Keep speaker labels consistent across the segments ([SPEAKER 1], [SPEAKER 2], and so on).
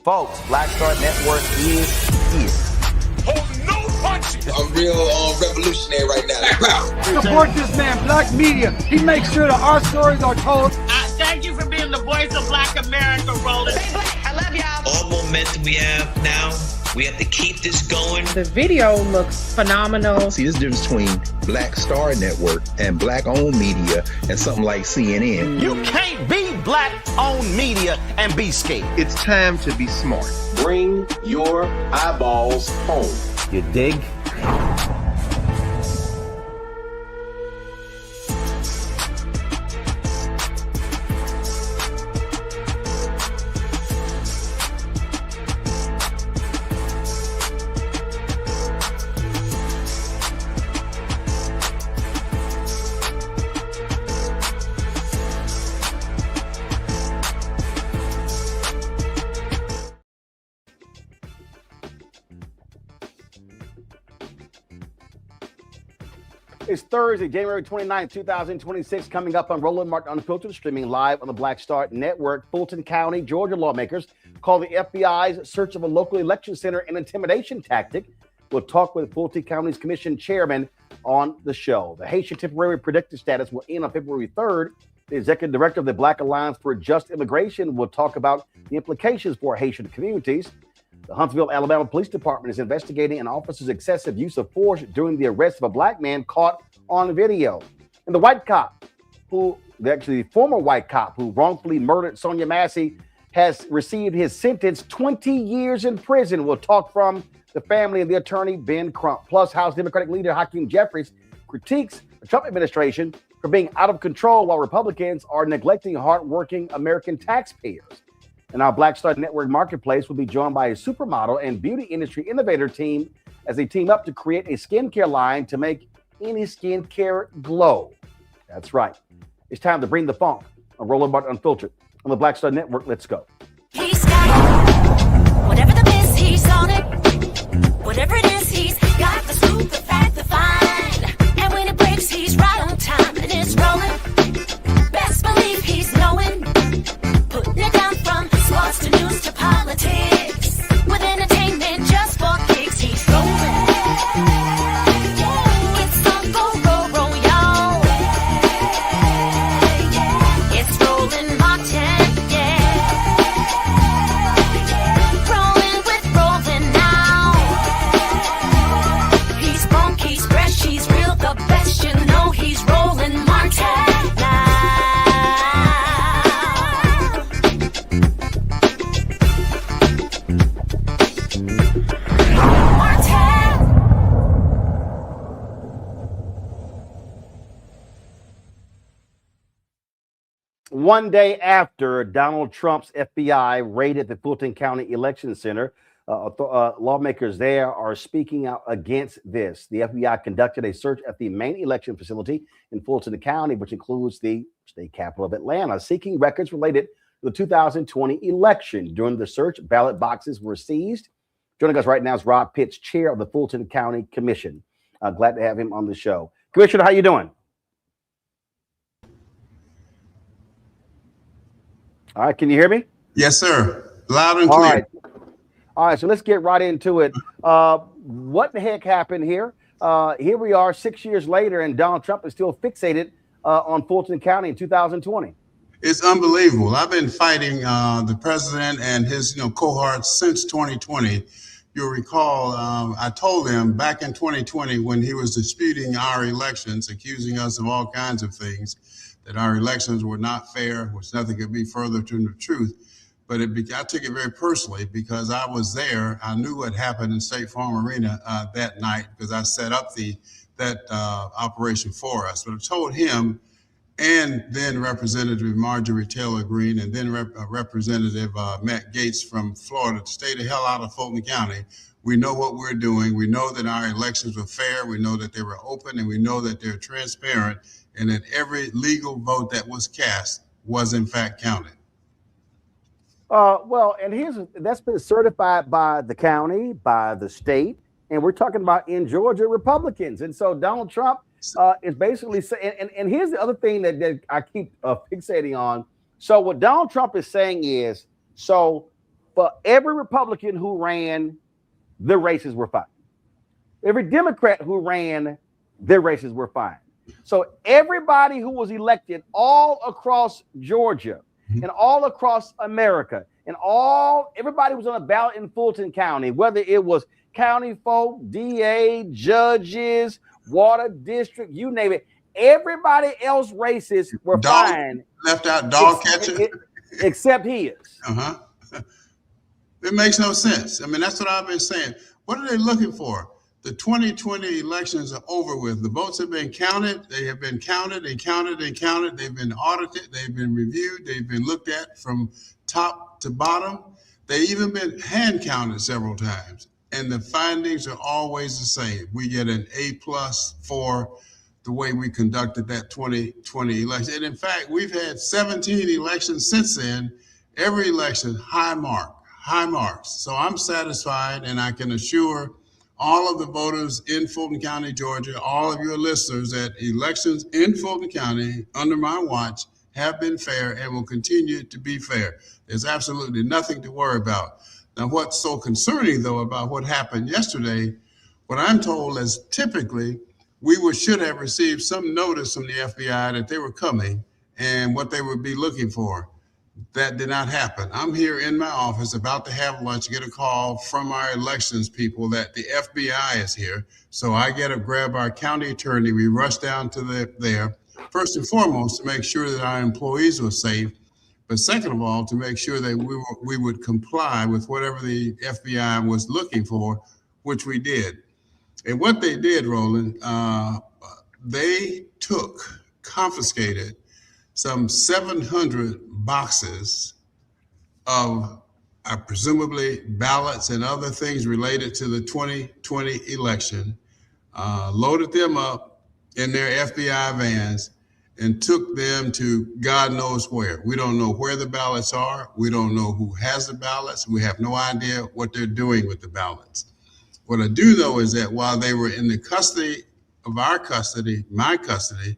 [SPEAKER 1] Folks, Black Star Network is here.
[SPEAKER 2] Hold no punches.
[SPEAKER 3] I'm real revolutionary right now.
[SPEAKER 4] Support this man, Black Media. He makes sure that our stories are told.
[SPEAKER 5] Thank you for being the voice of Black America, Roland.
[SPEAKER 6] Stay black. I love y'all.
[SPEAKER 7] All momentum we have now, we have to keep this going.
[SPEAKER 8] The video looks phenomenal.
[SPEAKER 9] See, this difference between Black Star Network and Black-owned media and something like CNN.
[SPEAKER 1] You can't be Black-owned media and be scared.
[SPEAKER 10] It's time to be smart.
[SPEAKER 11] Bring your eyeballs home.
[SPEAKER 1] You dig? It's Thursday, January 29th, 2026, coming up on Roland Martin Unfiltered, streaming live on the Black Star Network. Fulton County, Georgia lawmakers call the FBI's search of a local election center an intimidation tactic. We'll talk with Fulton County's commission chairman on the show. The Haitian temporary protected status will end on February 3rd. The executive director of the Black Alliance for Just Immigration will talk about the implications for Haitian communities. The Huntsville, Alabama Police Department is investigating an officer's excessive use of force during the arrest of a black man caught on video. And the white cop, the former white cop who wrongfully murdered Sonya Massey, has received his sentence 20 years in prison. We'll talk from the family and the attorney, Ben Crump. Plus, House Democratic Leader Hakeem Jeffries critiques the Trump administration for being out of control while Republicans are neglecting hardworking American taxpayers. And our Black Star Network Marketplace will be joined by a supermodel and beauty industry innovator team as they team up to create a skincare line to make any skincare glow. That's right. It's time to bring the funk on Roland Martin Unfiltered on the Black Star Network. Let's go.
[SPEAKER 12] He's got it. Whatever the miss, he's on it. Whatever it is, he's got the scoop, the fact, the find. And when it breaks, he's right on time and it's rolling. Best believe he's knowing. Putting it down from sports to news to politics. With entertainment just for kicks, he's rolling. It's on go, roll, y'all. It's Roland Martin, yeah. Rolling with Roland now. He's funk, he's fresh, he's real, the best, you know he's Roland Martin now.
[SPEAKER 1] One day after Donald Trump's FBI raided the Fulton County Election Center, lawmakers there are speaking out against this. The FBI conducted a search at the main election facility in Fulton County, which includes the state capital of Atlanta, seeking records related to the 2020 election. During the search, ballot boxes were seized. Joining us right now is Rob Pitts, chair of the Fulton County Commission. Glad to have him on the show. Commissioner, how you doing? All right, can you hear me?
[SPEAKER 13] Yes, sir. Loud and clear.
[SPEAKER 1] All right, so let's get right into it. What the heck happened here? Here we are 6 years later, and Donald Trump is still fixated on Fulton County in 2020.
[SPEAKER 13] It's unbelievable. I've been fighting the president and his cohorts since 2020. You'll recall, I told him back in 2020 when he was disputing our elections, accusing us of all kinds of things, that our elections were not fair, which nothing could be further from the truth. But I took it very personally because I was there. I knew what happened in State Farm Arena that night because I set up that operation for us. But I told him and then Representative Marjorie Taylor Greene and then Representative Matt Gaetz from Florida to stay the hell out of Fulton County. We know what we're doing. We know that our elections were fair. We know that they were open, and we know that they're transparent, and that every legal vote that was cast was in fact counted.
[SPEAKER 1] Well, and that's been certified by the county, by the state, and we're talking about in Georgia Republicans. And so Donald Trump is basically saying, and here's the other thing that I keep fixating on. So what Donald Trump is saying is, so For every Republican who ran, the races were fine. Every Democrat who ran, their races were fine. So everybody who was elected all across Georgia and all across America and everybody was on a ballot in Fulton County, whether it was county folk, DA, judges, water district, you name it. Everybody else races were fine.
[SPEAKER 13] Left out dog catcher.
[SPEAKER 1] Except his.
[SPEAKER 13] It makes no sense. I mean, that's what I've been saying. What are they looking for? The 2020 elections are over with. The votes have been counted. They have been counted and counted and counted. They've been audited. They've been reviewed. They've been looked at from top to bottom. They've even been hand counted several times. And the findings are always the same. We get an A+ for the way we conducted that 2020 election. And in fact, we've had 17 elections since then. Every election, high marks. So I'm satisfied, and I can assure all of the voters in Fulton County, Georgia, all of your listeners, that elections in Fulton County under my watch have been fair and will continue to be fair. There's absolutely nothing to worry about. Now, what's so concerning, though, about what happened yesterday, what I'm told is typically we should have received some notice from the FBI that they were coming and what they would be looking for. That did not happen. I'm here in my office about to have lunch, get a call from our elections people that the FBI is here. So I grab our county attorney. We rush down to there, first and foremost, to make sure that our employees were safe. But second of all, to make sure that we would comply with whatever the FBI was looking for, which we did. And what they did, Roland, they confiscated some 700 boxes of presumably ballots and other things related to the 2020 election, loaded them up in their FBI vans and took them to God knows where. We don't know where the ballots are. We don't know who has the ballots. We have no idea what they're doing with the ballots. What I do know is that while they were in the custody of my custody,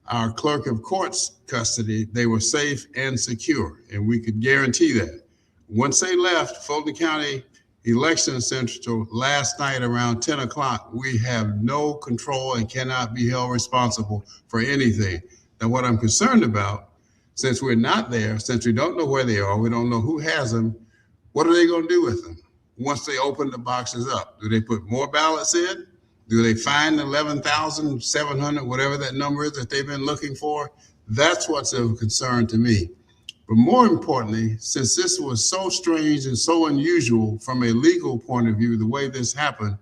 [SPEAKER 13] our clerk of court's custody, they were safe and secure, and we could guarantee that. Once they left Fulton County Election Center last night around 10 o'clock, we have no control and cannot be held responsible for anything. Now, what I'm concerned about, since we're not there, since we don't know where they are, we don't know who has them, what are they going to do with them once they open the boxes up? Do they put more ballots in? Do they find 11,700, whatever that number is that they've been looking for? That's what's of concern to me. But more importantly, since this was so strange and so unusual from a legal point of view, the way this happened,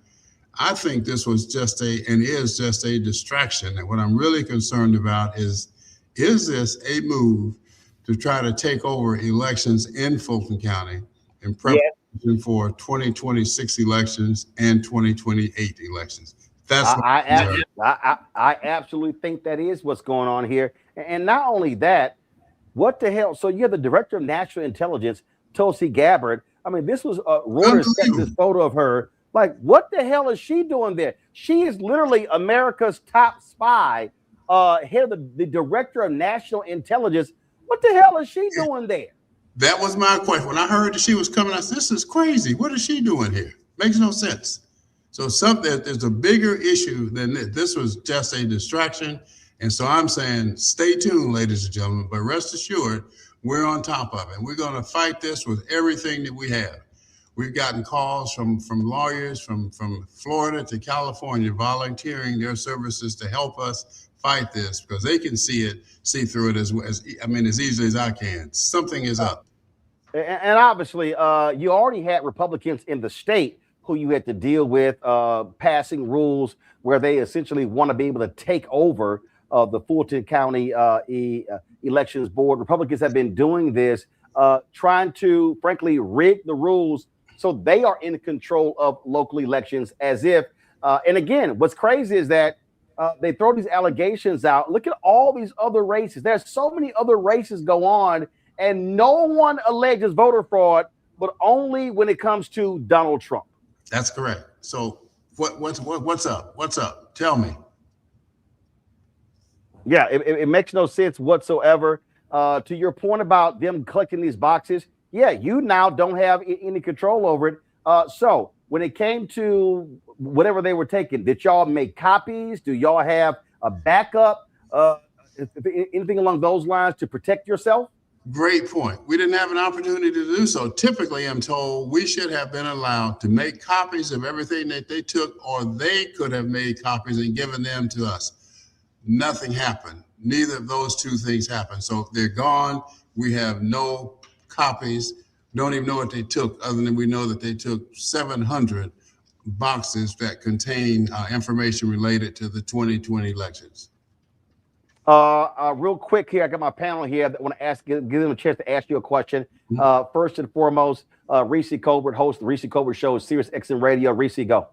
[SPEAKER 13] I think this was is just a distraction. And what I'm really concerned about is this a move to try to take over elections in Fulton County in preparation for 2026 elections and 2028 elections? That's
[SPEAKER 1] I absolutely think that is what's going on here. And not only that, what the hell? So you have the Director of National Intelligence, Tulsi Gabbard. I mean, this was Reuters sent this photo of her. Like, what the hell is she doing there? She is literally America's top spy, head of the Director of National Intelligence. What the hell is she doing there?
[SPEAKER 13] That was my question. When I heard that she was coming, I said, this is crazy. What is she doing here? Makes no sense. So there's a bigger issue than this. This was just a distraction. And so I'm saying, stay tuned, ladies and gentlemen, but rest assured, we're on top of it. We're going to fight this with everything that we have. We've gotten calls from lawyers from Florida to California volunteering their services to help us fight this because they can see through it as easily as I can. Something is up.
[SPEAKER 1] And obviously, you already had Republicans in the state who you had to deal with passing rules where they essentially want to be able to take over the Fulton County Elections Board. Republicans have been doing this, trying to, frankly, rig the rules so they are in control of local elections as if, and again, what's crazy is that they throw these allegations out. Look at all these other races. There's so many other races go on and no one alleges voter fraud, but only when it comes to Donald Trump.
[SPEAKER 13] That's correct. So what's up? What's up? Tell me.
[SPEAKER 1] Yeah, it makes no sense whatsoever. To your point about them collecting these boxes, yeah, you now don't have any control over it. So when it came to whatever they were taking, did y'all make copies? Do y'all have a backup? Anything along those lines to protect yourself?
[SPEAKER 13] Great point. We didn't have an opportunity to do so. Typically, I'm told we should have been allowed to make copies of everything that they took, or they could have made copies and given them to us. Nothing happened. Neither of those two things happened. So they're gone. We have no copies. Don't even know what they took, other than we know that they took 700 boxes that contain information related to the 2020 elections.
[SPEAKER 1] Real quick here, I got my panel here that want to ask, give them a chance to ask you a question. First and foremost, Reese Colbert, host of the Reese Colbert Show, Sirius XM Radio. Reese, go.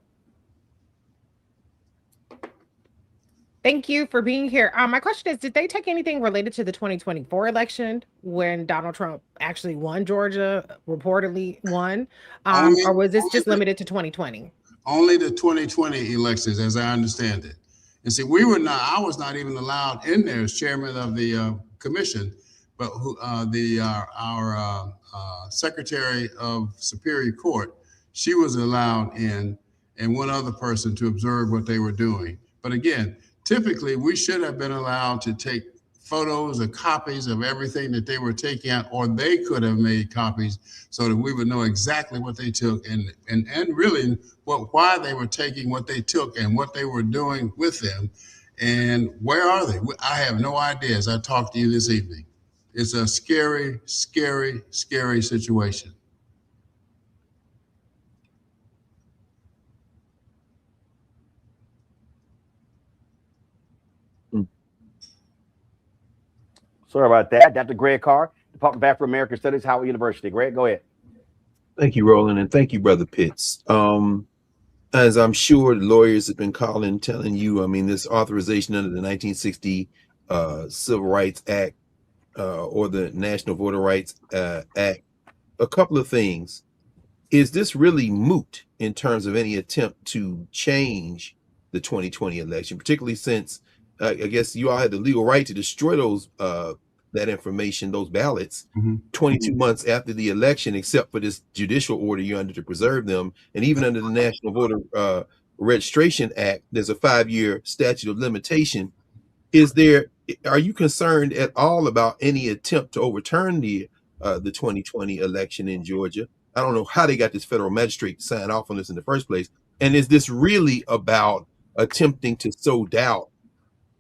[SPEAKER 8] Thank you for being here. My question is, did they take anything related to the 2024 election when Donald Trump actually won Georgia, reportedly won, or was this just limited to 2020?
[SPEAKER 13] Only the 2020 elections, as I understand it. And see, I was not even allowed in there as chairman of the commission, but our Secretary of Superior Court, she was allowed in, and one other person to observe what they were doing. But again, typically we should have been allowed to take photos or copies of everything that they were taking out, or they could have made copies so that we would know exactly what they took and really why they were taking what they took and what they were doing with them. And where are they? I have no idea as I talk to you this evening. It's a scary, scary, scary situation.
[SPEAKER 1] Sorry about that. Dr. Greg Carr, Department of Afro-American Studies, Howard University. Greg, go ahead.
[SPEAKER 2] Thank you, Roland, and thank you, Brother Pitts. As I'm sure the lawyers have been calling, telling you, I mean, this authorization under the 1960 Civil Rights Act or the National Voter Rights Act, a couple of things. Is this really moot in terms of any attempt to change the 2020 election, particularly since I guess you all had the legal right to destroy those that information, those ballots, 22 months after the election, except for this judicial order you're under to preserve them. And even under the National Voter Registration Act, there's a 5-year statute of limitation. Are you concerned at all about any attempt to overturn the 2020 election in Georgia? I don't know how they got this federal magistrate to sign off on this in the first place. And is this really about attempting to sow doubt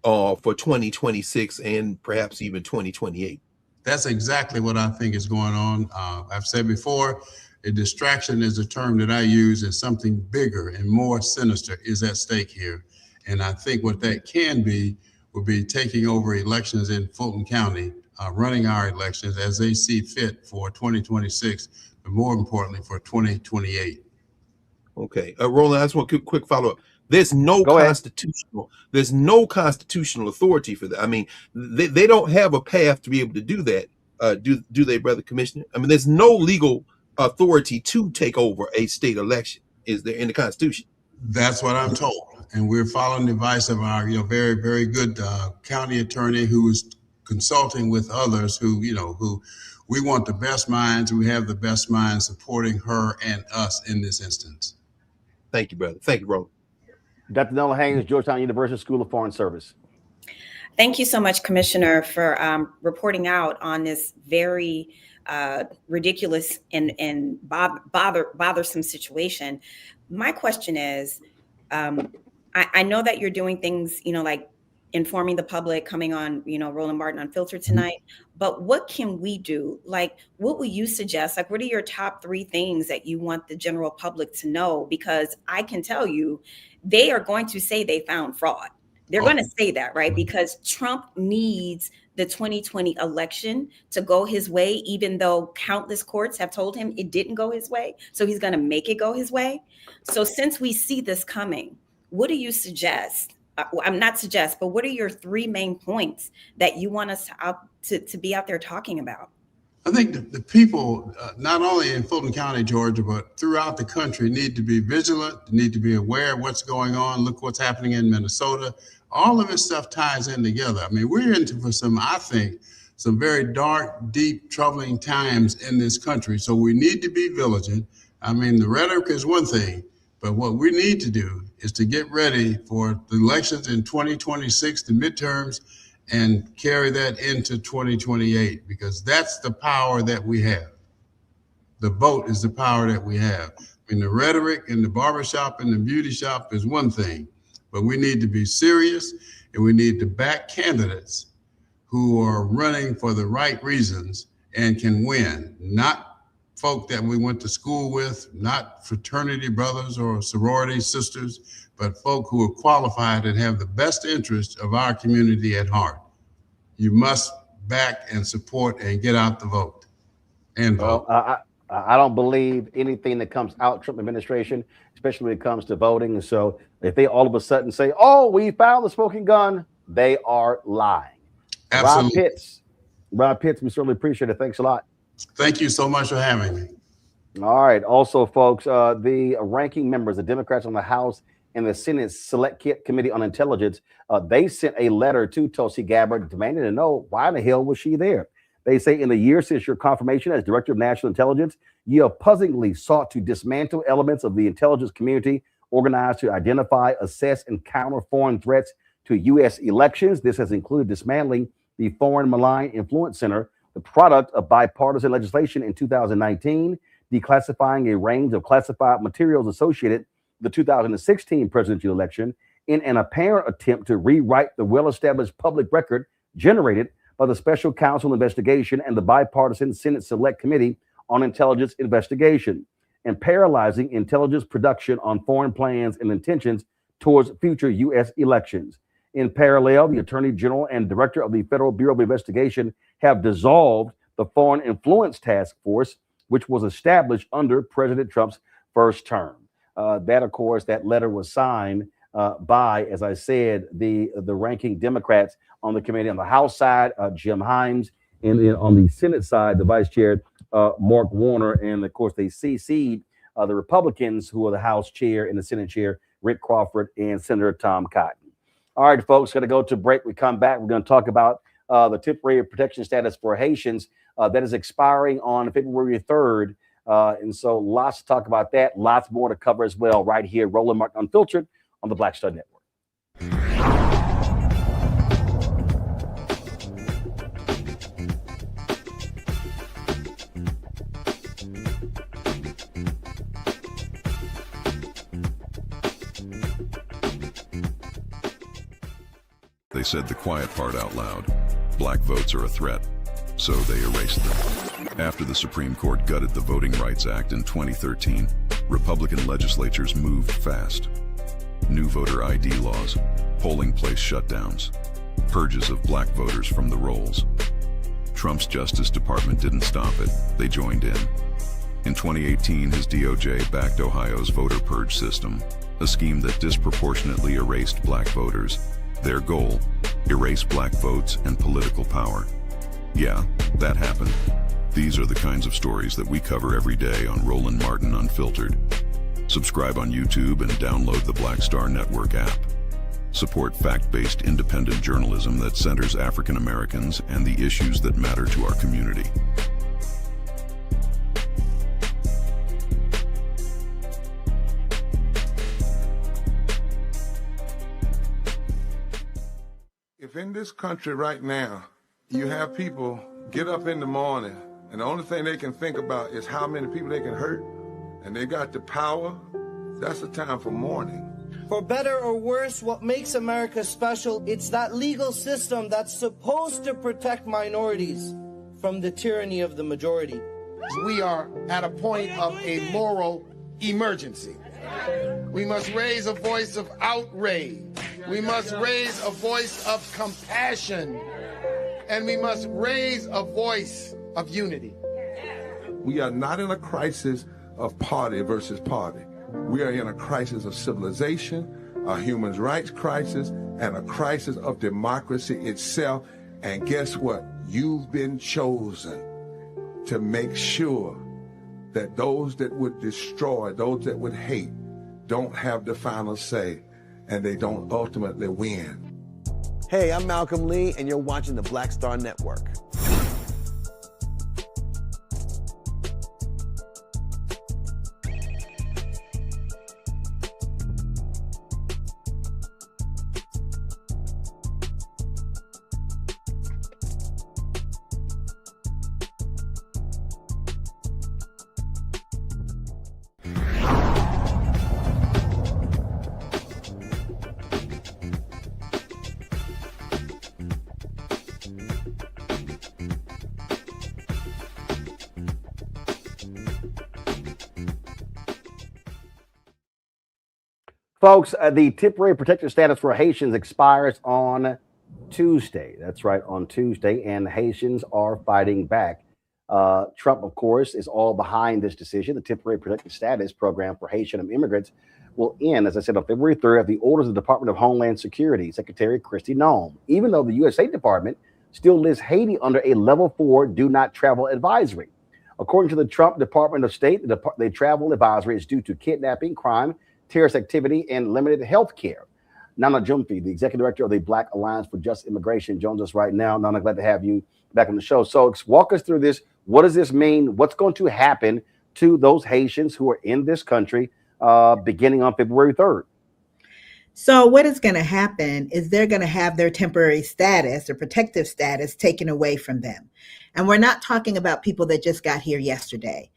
[SPEAKER 2] for 2026 and perhaps even 2028?
[SPEAKER 13] That's exactly what I think is going on. I've said before, a distraction is a term that I use, and something bigger and more sinister is at stake here. And I think what that can be would be taking over elections in Fulton County, running our elections as they see fit for 2026, but more importantly for 2028.
[SPEAKER 2] Okay, Roland, I just want a quick follow-up. There's no constitutional authority for that. I mean, they don't have a path to be able to do that. Do they, Brother Commissioner? I mean, there's no legal authority to take over a state election. Is there in the Constitution?
[SPEAKER 13] That's what I'm told. And we're following the advice of our, very, very good county attorney who is consulting with others who we want the best minds. We have the best minds supporting her and us in this instance.
[SPEAKER 2] Thank you, brother. Thank you, Roland.
[SPEAKER 1] Dr. Nola Haynes, Georgetown University School of Foreign Service.
[SPEAKER 6] Thank you so much, Commissioner, for reporting out on this very ridiculous and bothersome situation. My question is, I know that you're doing things, like informing the public, coming on, Roland Martin Unfiltered tonight, but what can we do? Like, what will you suggest? Like, what are your top 3 things that you want the general public to know? Because I can tell you, they are going to say they found fraud. They're going to say that, right? Because Trump needs the 2020 election to go his way, even though countless courts have told him it didn't go his way. So he's going to make it go his way. So since we see this coming, what do you suggest? I'm not suggest, but what are your 3 main points that you want us to be out there talking about?
[SPEAKER 13] I think the people, not only in Fulton County, Georgia, but throughout the country, need to be vigilant, need to be aware of what's going on. Look what's happening in Minnesota. All of this stuff ties in together. I mean, we're into for some, I think, some very dark, deep, troubling times in this country. So we need to be vigilant. I mean, the rhetoric is one thing, but what we need to do is to get ready for the elections in 2026, the midterms, and carry that into 2028, because that's the power that we have. The vote is the power that we have. I mean, the rhetoric in the barbershop and the beauty shop is one thing, but we need to be serious, and we need to back candidates who are running for the right reasons and can win, not folk that we went to school with, not fraternity brothers or sorority sisters, but folk who are qualified and have the best interest of our community at heart. You must back and support and get out the vote and vote.
[SPEAKER 1] Well, I don't believe anything that comes out Trump administration, especially when it comes to voting. And so if they all of a sudden say, oh, we found the smoking gun, they are lying.
[SPEAKER 13] Absolutely.
[SPEAKER 1] Rob Pitts, we certainly appreciate it. Thanks a lot.
[SPEAKER 13] Thank you so much for having me.
[SPEAKER 1] All right. Also, folks, the ranking members, the Democrats on the House and the Senate Select Committee on Intelligence, they sent a letter to Tulsi Gabbard demanding to know why the hell was she there. They say in the years since your confirmation as Director of National Intelligence, you have puzzlingly sought to dismantle elements of the intelligence community organized to identify, assess, and counter foreign threats to U.S. elections. This has included dismantling the Foreign Malign Influence Center, the product of bipartisan legislation in 2019, declassifying a range of classified materials associated with the 2016 presidential election in an apparent attempt to rewrite the well-established public record generated by the Special Counsel Investigation and the bipartisan Senate Select Committee on Intelligence Investigation, and paralyzing intelligence production on foreign plans and intentions towards future U.S. elections. In parallel, the Attorney General and Director of the Federal Bureau of Investigation have dissolved the Foreign Influence Task Force, which was established under President Trump's first term. That, of course, that letter was signed by, as I said, the ranking Democrats on the committee. On the House side, Jim Himes, and then on the Senate side, the Vice Chair, Mark Warner, and of course, they CC'd the Republicans, who are the House Chair and the Senate Chair, Rick Crawford and Senator Tom Cotton. All right, folks, going to go to break. We come back. We're going to talk about the temporary protection status for Haitians that is expiring on February 3rd. And so lots to talk about that. Lots more to cover as well right here. Roland Martin Unfiltered on the Black Star Network.
[SPEAKER 10] They said the quiet part out loud. Black votes are a threat, so they erased them. After the Supreme Court gutted the Voting Rights Act in 2013, Republican legislatures moved fast. New voter ID laws, polling place shutdowns, purges of black voters from the rolls. Trump's Justice Department didn't stop it, they joined in. In 2018, his DOJ backed Ohio's voter purge system, a scheme that disproportionately erased black voters. Their goal, erase black votes and political power. Yeah, that happened. These are the kinds of stories that we cover every day on Roland Martin Unfiltered. Subscribe on YouTube and download the Black Star Network app. Support fact-based independent journalism that centers African Americans and the issues that matter to our community.
[SPEAKER 14] If in this country right now, you have people get up in the morning and the only thing they can think about is how many people they can hurt, and they got the power, that's the time for mourning.
[SPEAKER 15] For better or worse, what makes America special, it's that legal system that's supposed to protect minorities from the tyranny of the majority.
[SPEAKER 16] We are at a point of a moral emergency. We must raise a voice of outrage. We must raise a voice of compassion. And we must raise a voice of unity.
[SPEAKER 14] We are not in a crisis of party versus party. We are in a crisis of civilization, a human rights crisis, and a crisis of democracy itself. And guess what? You've been chosen to make sure that those that would destroy, those that would hate, don't have the final say, and they don't ultimately win.
[SPEAKER 17] Hey, I'm Malcolm Lee, and you're watching the Black Star Network.
[SPEAKER 1] Folks, the temporary protected status for Haitians expires on Tuesday. That's right, on Tuesday, and Haitians are fighting back. Trump, of course, is all behind this decision. The temporary protected status program for Haitian immigrants will end, as I said, on February 3rd at the orders of the Department of Homeland Security, Secretary Kristi Noem, even though the U.S. State Department still lists Haiti under a level 4 do not travel advisory. According to the Trump Department of State, the travel advisory is due to kidnapping, crime, terrorist activity, and limited health care. Nana Jumfi, the executive director of the Black Alliance for Just Immigration, joins us right now. Nana, glad to have you back on the show. So walk us through this. What does this mean? What's going to happen to those Haitians who are in this country beginning on February 3rd?
[SPEAKER 17] So what is going to happen is they're going to have their temporary status or protective status taken away from them. And we're not talking about people that just got here yesterday.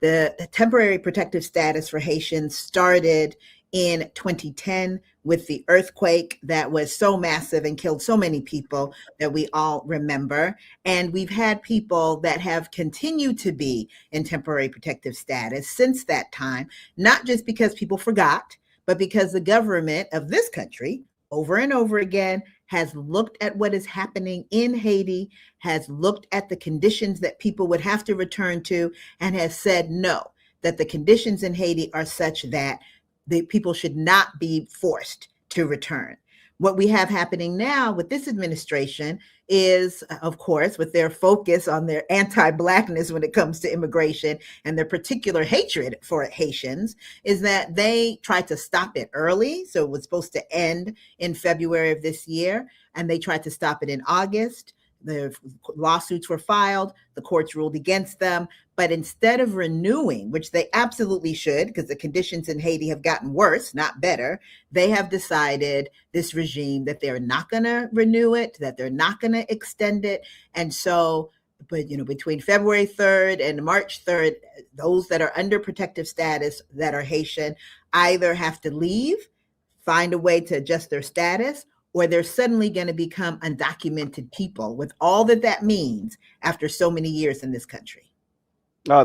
[SPEAKER 17] The temporary protective status for Haitians started in 2010 with the earthquake that was so massive and killed so many people that we all remember. And we've had people that have continued to be in temporary protective status since that time, not just because people forgot, but because the government of this country over and over again has looked at what is happening in Haiti, has looked at the conditions that people would have to return to, and has said no, that the conditions in Haiti are such that the people should not be forced to return. What we have happening now with this administration is, of course, with their focus on their anti-Blackness when it comes to immigration and their particular hatred for Haitians, is that they tried to stop it early. So it was supposed to end in February of this year, and they tried to stop it in August. The lawsuits were filed, the courts ruled against them, but instead of renewing, which they absolutely should, because the conditions in Haiti have gotten worse, not better, they have decided, this regime, that they're not going to renew it, that they're not going to extend it. And so, but between February 3rd and March 3rd, those that are under protective status that are Haitian either have to leave, find a way to adjust their status, or they're suddenly going to become undocumented people with all that means after so many years in this country.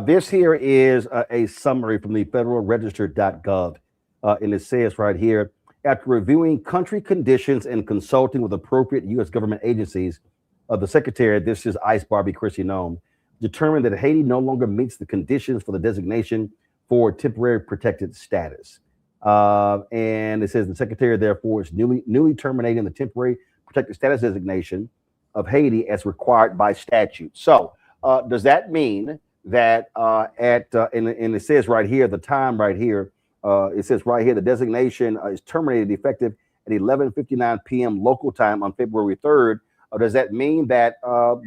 [SPEAKER 1] This here is a summary from the federalregister.gov. And it says right here, after reviewing country conditions and consulting with appropriate U.S. government agencies, the secretary, this is ICE Barbie Kristi Noem, determined that Haiti no longer meets the conditions for the designation for temporary protected status. And it says the secretary, therefore, is newly terminating the temporary protected status designation of Haiti as required by statute. So does that mean that and it says right here, the time right here, it says right here, the designation is terminated effective at 11:59 p.m. local time on February 3rd. Does that mean that,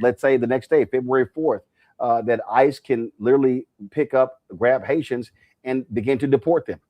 [SPEAKER 1] let's say the next day, February 4th, that ICE can literally grab Haitians and begin to deport them?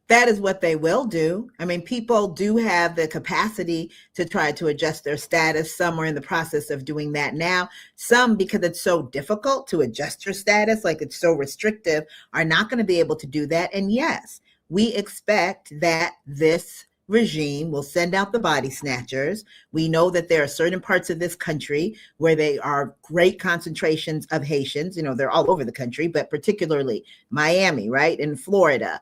[SPEAKER 17] That is what they will do. I mean, people do have the capacity to try to adjust their status. Some are in the process of doing that now. Some, because it's so difficult to adjust your status, like it's so restrictive, are not going to be able to do that. And yes, we expect that this regime will send out the body snatchers. We know that there are certain parts of this country where they are great concentrations of Haitians. They're all over the country, but particularly Miami, right? In Florida,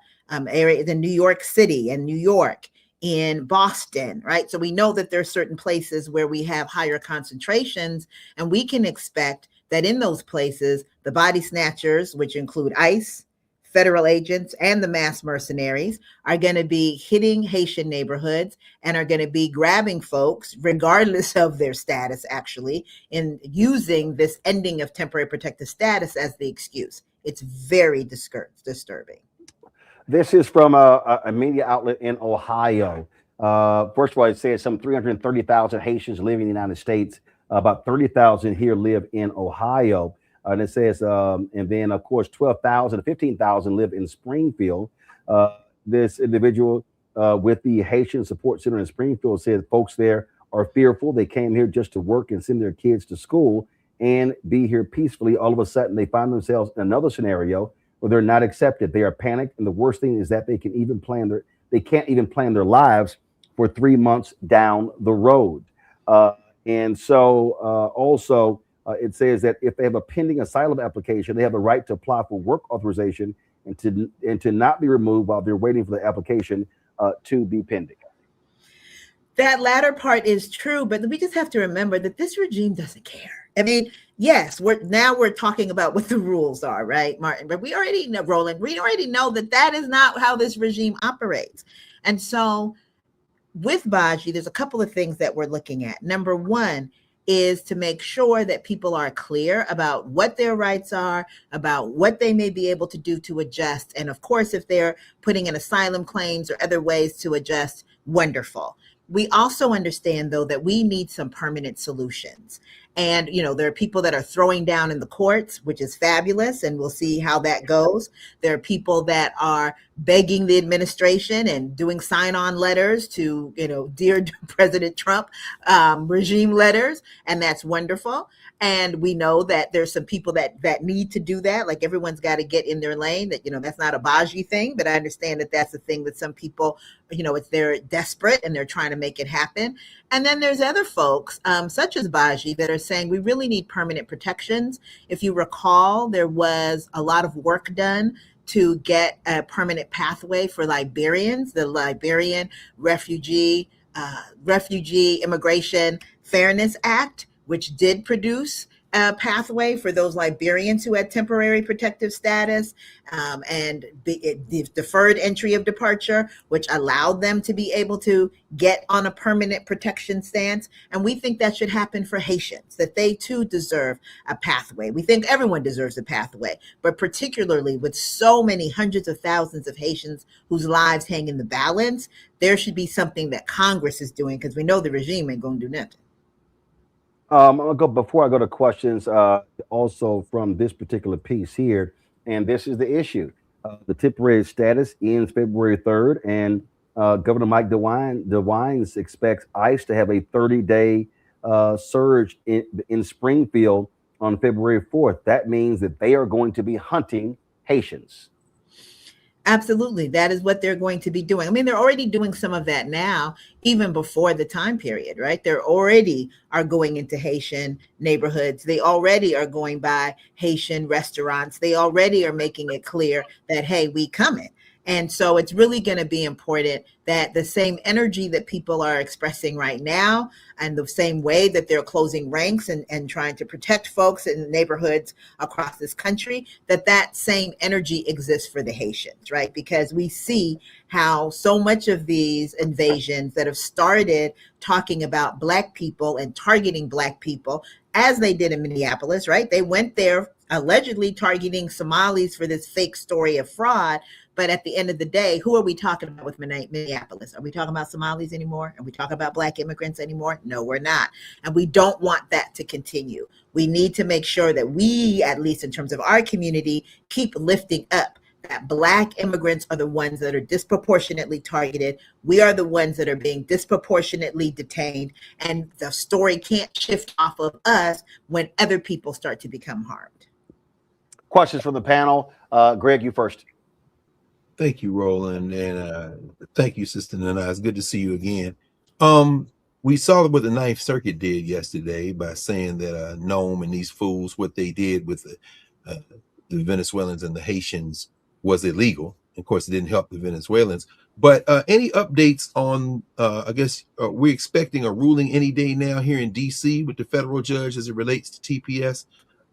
[SPEAKER 17] areas in New York City and New York, in Boston, right? So we know that there are certain places where we have higher concentrations, and we can expect that in those places, the body snatchers, which include ICE, federal agents, and the mass mercenaries, are going to be hitting Haitian neighborhoods and are going to be grabbing folks, regardless of their status, actually, in using this ending of temporary protected status as the excuse. It's very disturbing.
[SPEAKER 1] This is from a media outlet in Ohio. First of all, it says some 330,000 Haitians live in the United States. About 30,000 here live in Ohio. And it says, and then, of course, 12,000 to 15,000 live in Springfield. This individual with the Haitian Support Center in Springfield said folks there are fearful. They came here just to work and send their kids to school and be here peacefully. All of a sudden, they find themselves in another scenario where they're not accepted. They are panicked, and the worst thing is that they can't even plan their lives for 3 months down the road. And so also it says that if they have a pending asylum application, they have the right to apply for work authorization and to not be removed while they're waiting for the application to be pending.
[SPEAKER 17] That latter part is true, but we just have to remember that this regime doesn't care. I mean, yes, we're talking about what the rules are, right, Martin? But we already know, Roland, we already know that is not how this regime operates. And so with Baji, there's a couple of things that we're looking at. Number one is to make sure that people are clear about what their rights are, about what they may be able to do to adjust. And of course, if they're putting in asylum claims or other ways to adjust, wonderful. We also understand, though, that we need some permanent solutions. And, there are people that are throwing down in the courts, which is fabulous, and we'll see how that goes. There are people that are begging the administration and doing sign-on letters to, dear President Trump regime letters, and that's wonderful. And we know that there's some people that need to do that. Like, everyone's got to get in their lane. That, that's not a Baji thing, but I understand that that's the thing that some people, they're desperate and they're trying to make it happen. And then there's other folks, such as Baji, that are saying we really need permanent protections. If you recall, there was a lot of work done to get a permanent pathway for Liberians, the Liberian Refugee Immigration Fairness Act, which did produce a pathway for those Liberians who had temporary protective status and the deferred entry of departure, which allowed them to be able to get on a permanent protection stance. And we think that should happen for Haitians, that they too deserve a pathway. We think everyone deserves a pathway, but particularly with so many hundreds of thousands of Haitians whose lives hang in the balance, there should be something that Congress is doing, because we know the regime ain't going to do nothing.
[SPEAKER 1] I'm gonna go before I go to questions. Also from this particular piece here, and this is the issue: the temporary status ends February 3rd, and Governor Mike DeWine expects ICE to have a 30-day surge in Springfield on February 4th. That means that they are going to be hunting Haitians.
[SPEAKER 17] Absolutely. That is what they're going to be doing. I mean, they're already doing some of that now, even before the time period, right? They're already are going into Haitian neighborhoods. They already are going by Haitian restaurants. They already are making it clear that, hey, we coming. And so it's really going to be important that the same energy that people are expressing right now, and the same way that they're closing ranks and trying to protect folks in neighborhoods across this country, that same energy exists for the Haitians, right? Because we see how so much of these invasions that have started talking about Black people and targeting Black people, as they did in Minneapolis, right? They went there allegedly targeting Somalis for this fake story of fraud. But at the end of the day, who are we talking about with Minneapolis? Are we talking about Somalis anymore? Are we talking about Black immigrants anymore? No, we're not. And we don't want that to continue. We need to make sure that we, at least in terms of our community, keep lifting up that Black immigrants are the ones that are disproportionately targeted. We are the ones that are being disproportionately detained. And the story can't shift off of us when other people start to become harmed.
[SPEAKER 1] Questions from the panel. Greg, you first.
[SPEAKER 2] Thank you, Roland, and thank you, Sister Nana. It's good to see you again. We saw what the Ninth Circuit did yesterday by saying that Nome and these fools, what they did with the Venezuelans and the Haitians was illegal. Of course, it didn't help the Venezuelans. But any updates on, I guess, we're expecting a ruling any day now here in D.C. with the federal judge as it relates to TPS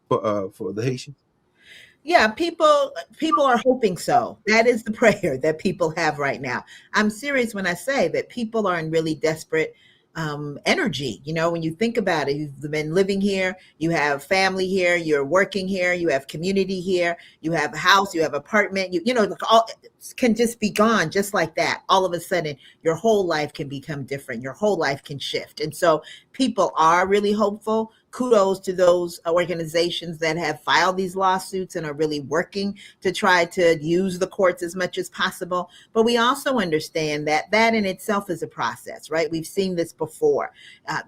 [SPEAKER 2] for the Haitians?
[SPEAKER 17] Yeah, people are hoping so. That is the prayer that people have right now. I'm serious when I say that people are in really desperate energy. You know, when you think about it, you've been living here, you have family here, you're working here, you have community here, you have a house, you have apartment, you know, all can just be gone just like that. All of a sudden, your whole life can become different. Your whole life can shift. And so people are really hopeful. Kudos to those organizations that have filed these lawsuits and are really working to try to use the courts as much as possible. But we also understand that that in itself is a process, right? We've seen this before.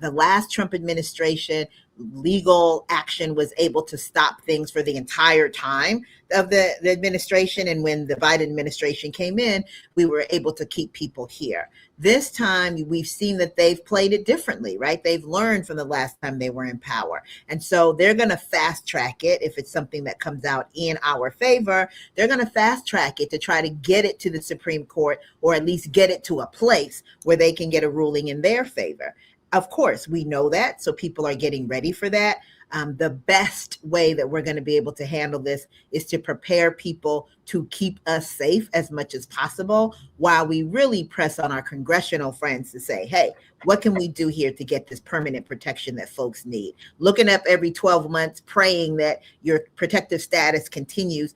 [SPEAKER 17] The last Trump administration legal action was able to stop things for the entire time of the administration. And when the Biden administration came in, we were able to keep people here. This time, we've seen that they've played it differently, right? They've learned from the last time they were in power. And so they're going to fast track it. If it's something that comes out in our favor, they're going to fast track it to try to get it to the Supreme Court, or at least get it to a place where they can get a ruling in their favor. Of course, we know that, so people are getting ready for that. The best way that we're going to be able to handle this is to prepare people to keep us safe as much as possible, while we really press on our congressional friends to say, hey, what can we do here to get this permanent protection that folks need? Looking up every 12 months, praying that your protective status continues,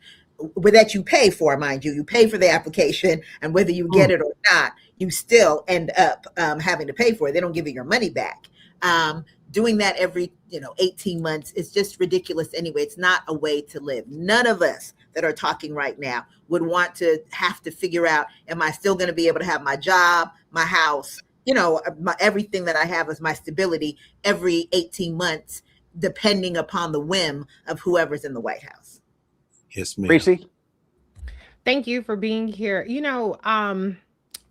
[SPEAKER 17] that you pay for, mind you. You pay for the application, and whether you get it or not, you still end up having to pay for it. They don't give you your money back. Doing that every 18 months is just ridiculous anyway. It's not a way to live. None of us that are talking right now would want to have to figure out, am I still going to be able to have my job, my house, everything that I have as my stability every 18 months, depending upon the whim of whoever's in the White House.
[SPEAKER 2] Yes, ma'am.
[SPEAKER 1] Tracy?
[SPEAKER 8] Thank you for being here.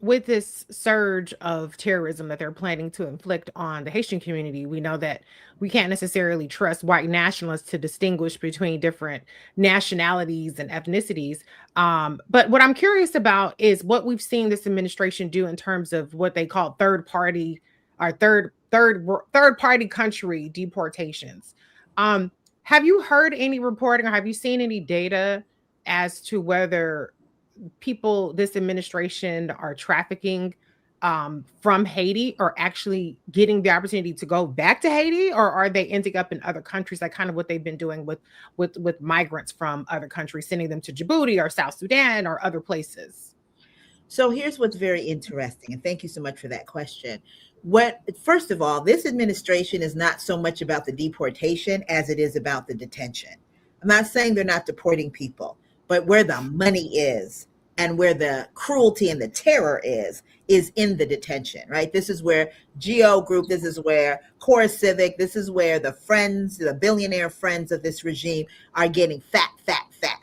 [SPEAKER 8] With this surge of terrorism that they're planning to inflict on the Haitian community, we know that we can't necessarily trust white nationalists to distinguish between different nationalities and ethnicities. But what I'm curious about is what we've seen this administration do in terms of what they call third party country deportations. Have you heard any reporting, or have you seen any data as to whether people this administration are trafficking from Haiti or actually getting the opportunity to go back to Haiti, or are they ending up in other countries, like kind of what they've been doing with migrants from other countries, sending them to Djibouti or South Sudan or other places?
[SPEAKER 17] So here's what's very interesting, and thank you so much for that question. First of all, this administration is not so much about the deportation as it is about the detention. I'm not saying they're not deporting people, but where the money is and where the cruelty and the terror is in the detention, right? This is where Geo Group, this is where Core Civic, this is where the billionaire friends of this regime are getting fat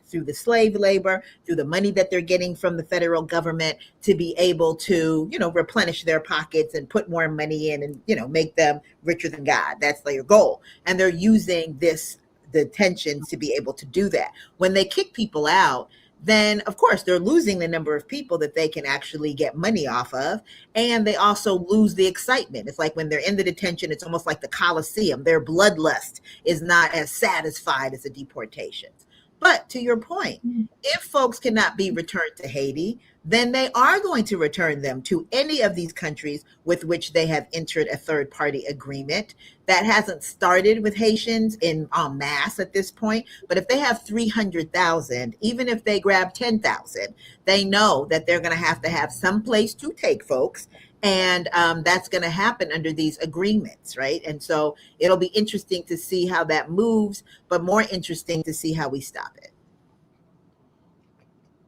[SPEAKER 17] through the slave labor, through the money that they're getting from the federal government to be able to, replenish their pockets and put more money in and, make them richer than God. That's their goal. And they're using this detention to be able to do that. When they kick people out, then of course they're losing the number of people that they can actually get money off of. And they also lose the excitement. It's like when they're in the detention, it's almost like the Coliseum. Their bloodlust is not as satisfied as the deportations. But to your point, if folks cannot be returned to Haiti, then they are going to return them to any of these countries with which they have entered a third-party agreement. That hasn't started with Haitians en masse at this point, but if they have 300,000, even if they grab 10,000, they know that they're going to have some place to take folks, and that's going to happen under these agreements, right? And so it'll be interesting to see how that moves, but more interesting to see how we stop it.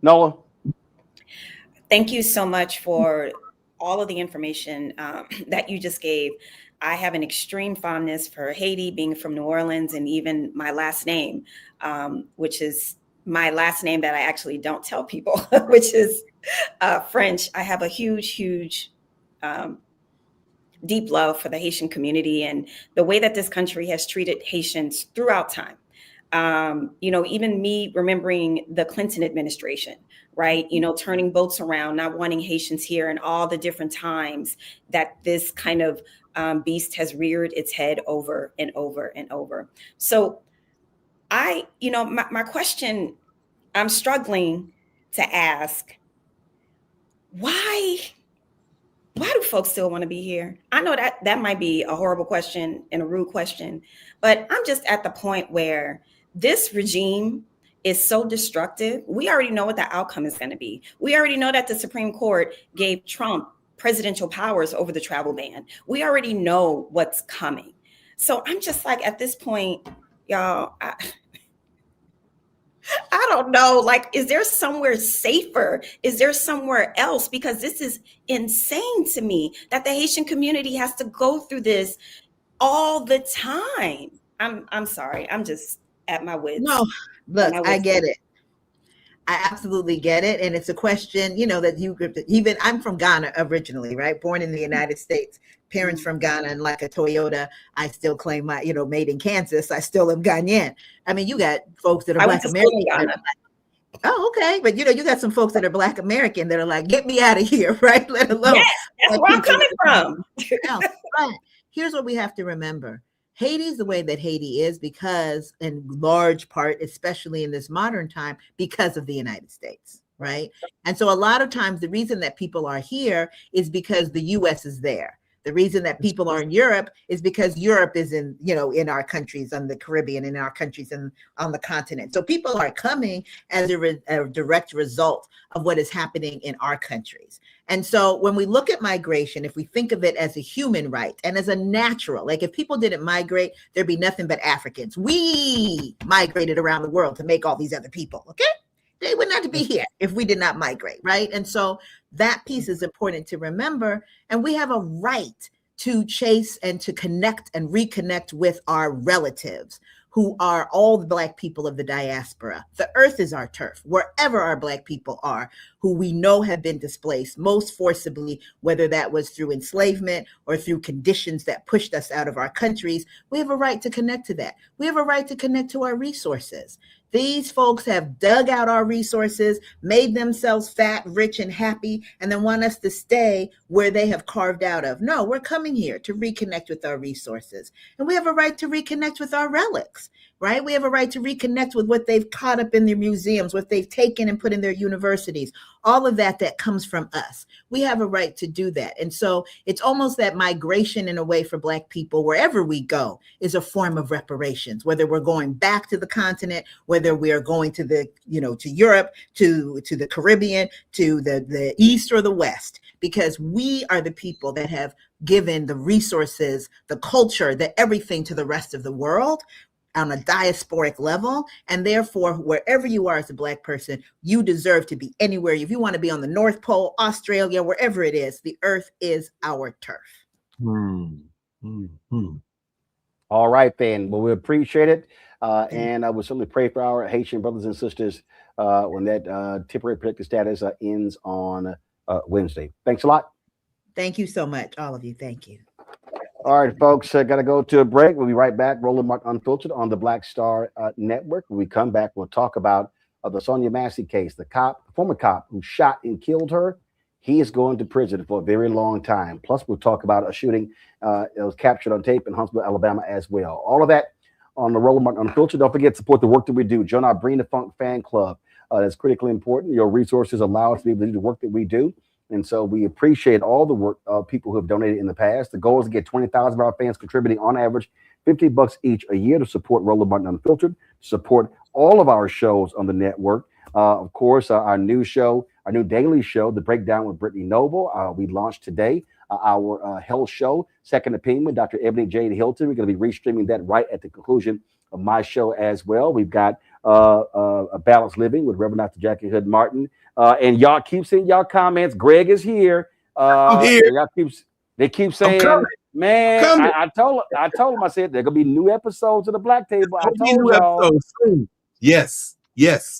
[SPEAKER 1] Nola?
[SPEAKER 6] Thank you so much for all of the information that you just gave. I have an extreme fondness for Haiti, being from New Orleans, and even my last name, which is my last name that I actually don't tell people, which is French. I have a huge deep love for the Haitian community and the way that this country has treated Haitians throughout time. Even me remembering the Clinton administration, right? Turning boats around, not wanting Haitians here, and all the different times that this kind of beast has reared its head over and over and over. So my question I'm struggling to ask, why do folks still want to be here? I know that might be a horrible question and a rude question, but I'm just at the point where this regime is so destructive. We already know what the outcome is going to be. We already know that the Supreme Court gave Trump presidential powers over the travel ban. We already know what's coming. So I'm just like, at this point, y'all, I don't know, like, is there somewhere safer? Is there somewhere else? Because this is insane to me that the Haitian community has to go through this all the time. I'm sorry. I'm just at my wits.
[SPEAKER 17] No, look, I get it. I absolutely get it. And it's a question, that even I'm from Ghana originally, right? Born in the United States, parents from Ghana, and like a Toyota, I still claim my, made in Kansas. I still am Ghanaian. I mean, you got folks that are Black American. Oh, okay. But you got some folks that are Black American that are like, get me out of here, right? Let alone.
[SPEAKER 6] Yes, that's where I'm coming from.
[SPEAKER 17] But here's what we have to remember. Haiti's the way that Haiti is because, in large part, especially in this modern time, because of the United States, right? And so a lot of times the reason that people are here is because the US is there. The reason that people are in Europe is because Europe is in our countries, on the Caribbean, in our countries, and on the continent. So people are coming as a direct result of what is happening in our countries. And so when we look at migration, if we think of it as a human right and as a natural, like if people didn't migrate, there'd be nothing but Africans. We migrated around the world to make all these other people, okay? They would not be here if we did not migrate, right? And so that piece is important to remember. And we have a right to chase and to connect and reconnect with our relatives who are all the Black people of the diaspora. The earth is our turf, wherever our Black people are, who we know have been displaced most forcibly, whether that was through enslavement or through conditions that pushed us out of our countries. We have a right to connect to that. We have a right to connect to our resources. These folks have dug out our resources, made themselves fat, rich, and happy, and then want us to stay where they have carved out of. No, we're coming here to reconnect with our resources. And we have a right to reconnect with our relics, right? We have a right to reconnect with what they've caught up in their museums, what they've taken and put in their universities, all of that comes from us. We have a right to do that. And so it's almost that migration in a way for Black people, wherever we go, is a form of reparations, whether we're going back to the continent, whether we are going to to Europe, to the Caribbean, to the East or the West, because we are the people that have given the resources, the culture, the everything to the rest of the world on a diasporic level. And therefore, wherever you are as a Black person, you deserve to be anywhere. If you want to be on the North Pole, Australia, wherever it is, the earth is our turf.
[SPEAKER 1] All right, then. Well, we appreciate it. And I will certainly pray for our Haitian brothers and sisters when that temporary protected status ends on Wednesday. Thanks a lot.
[SPEAKER 17] Thank you so much, all of you. Thank you.
[SPEAKER 1] All right, folks, got to go to a break. We'll be right back. Roland Martin Unfiltered on the Black Star Network. When we come back, we'll talk about the Sonya Massey case. The former cop who shot and killed her, he is going to prison for a very long time. Plus, we'll talk about a shooting that was captured on tape in Huntsville, Alabama as well. All of that on the Roland Martin Unfiltered. Don't forget to support the work that we do. Join our Bring the Funk fan club. That's critically important. Your resources allow us to be able to do the work that we do. And so we appreciate all the work of people who have donated in the past. The goal is to get 20,000 of our fans contributing on average $50 each a year to support Roland Martin Unfiltered, support all of our shows on the network. Of course, our new show, our new daily show, The Breakdown with Brittany Noble, we launched today. Our health show, Second Opinion with Dr. Ebony Jade Hilton. We're going to be restreaming that right at the conclusion of my show as well. We've got a Balanced Living with Reverend Dr. Jackie Hood Martin. And y'all keep sending y'all comments. Greg is here.
[SPEAKER 2] I'm here.
[SPEAKER 1] They keep saying, man, I told them, I said, there going to be new episodes of the Black Table. I told y'all.
[SPEAKER 2] Soon. Yes.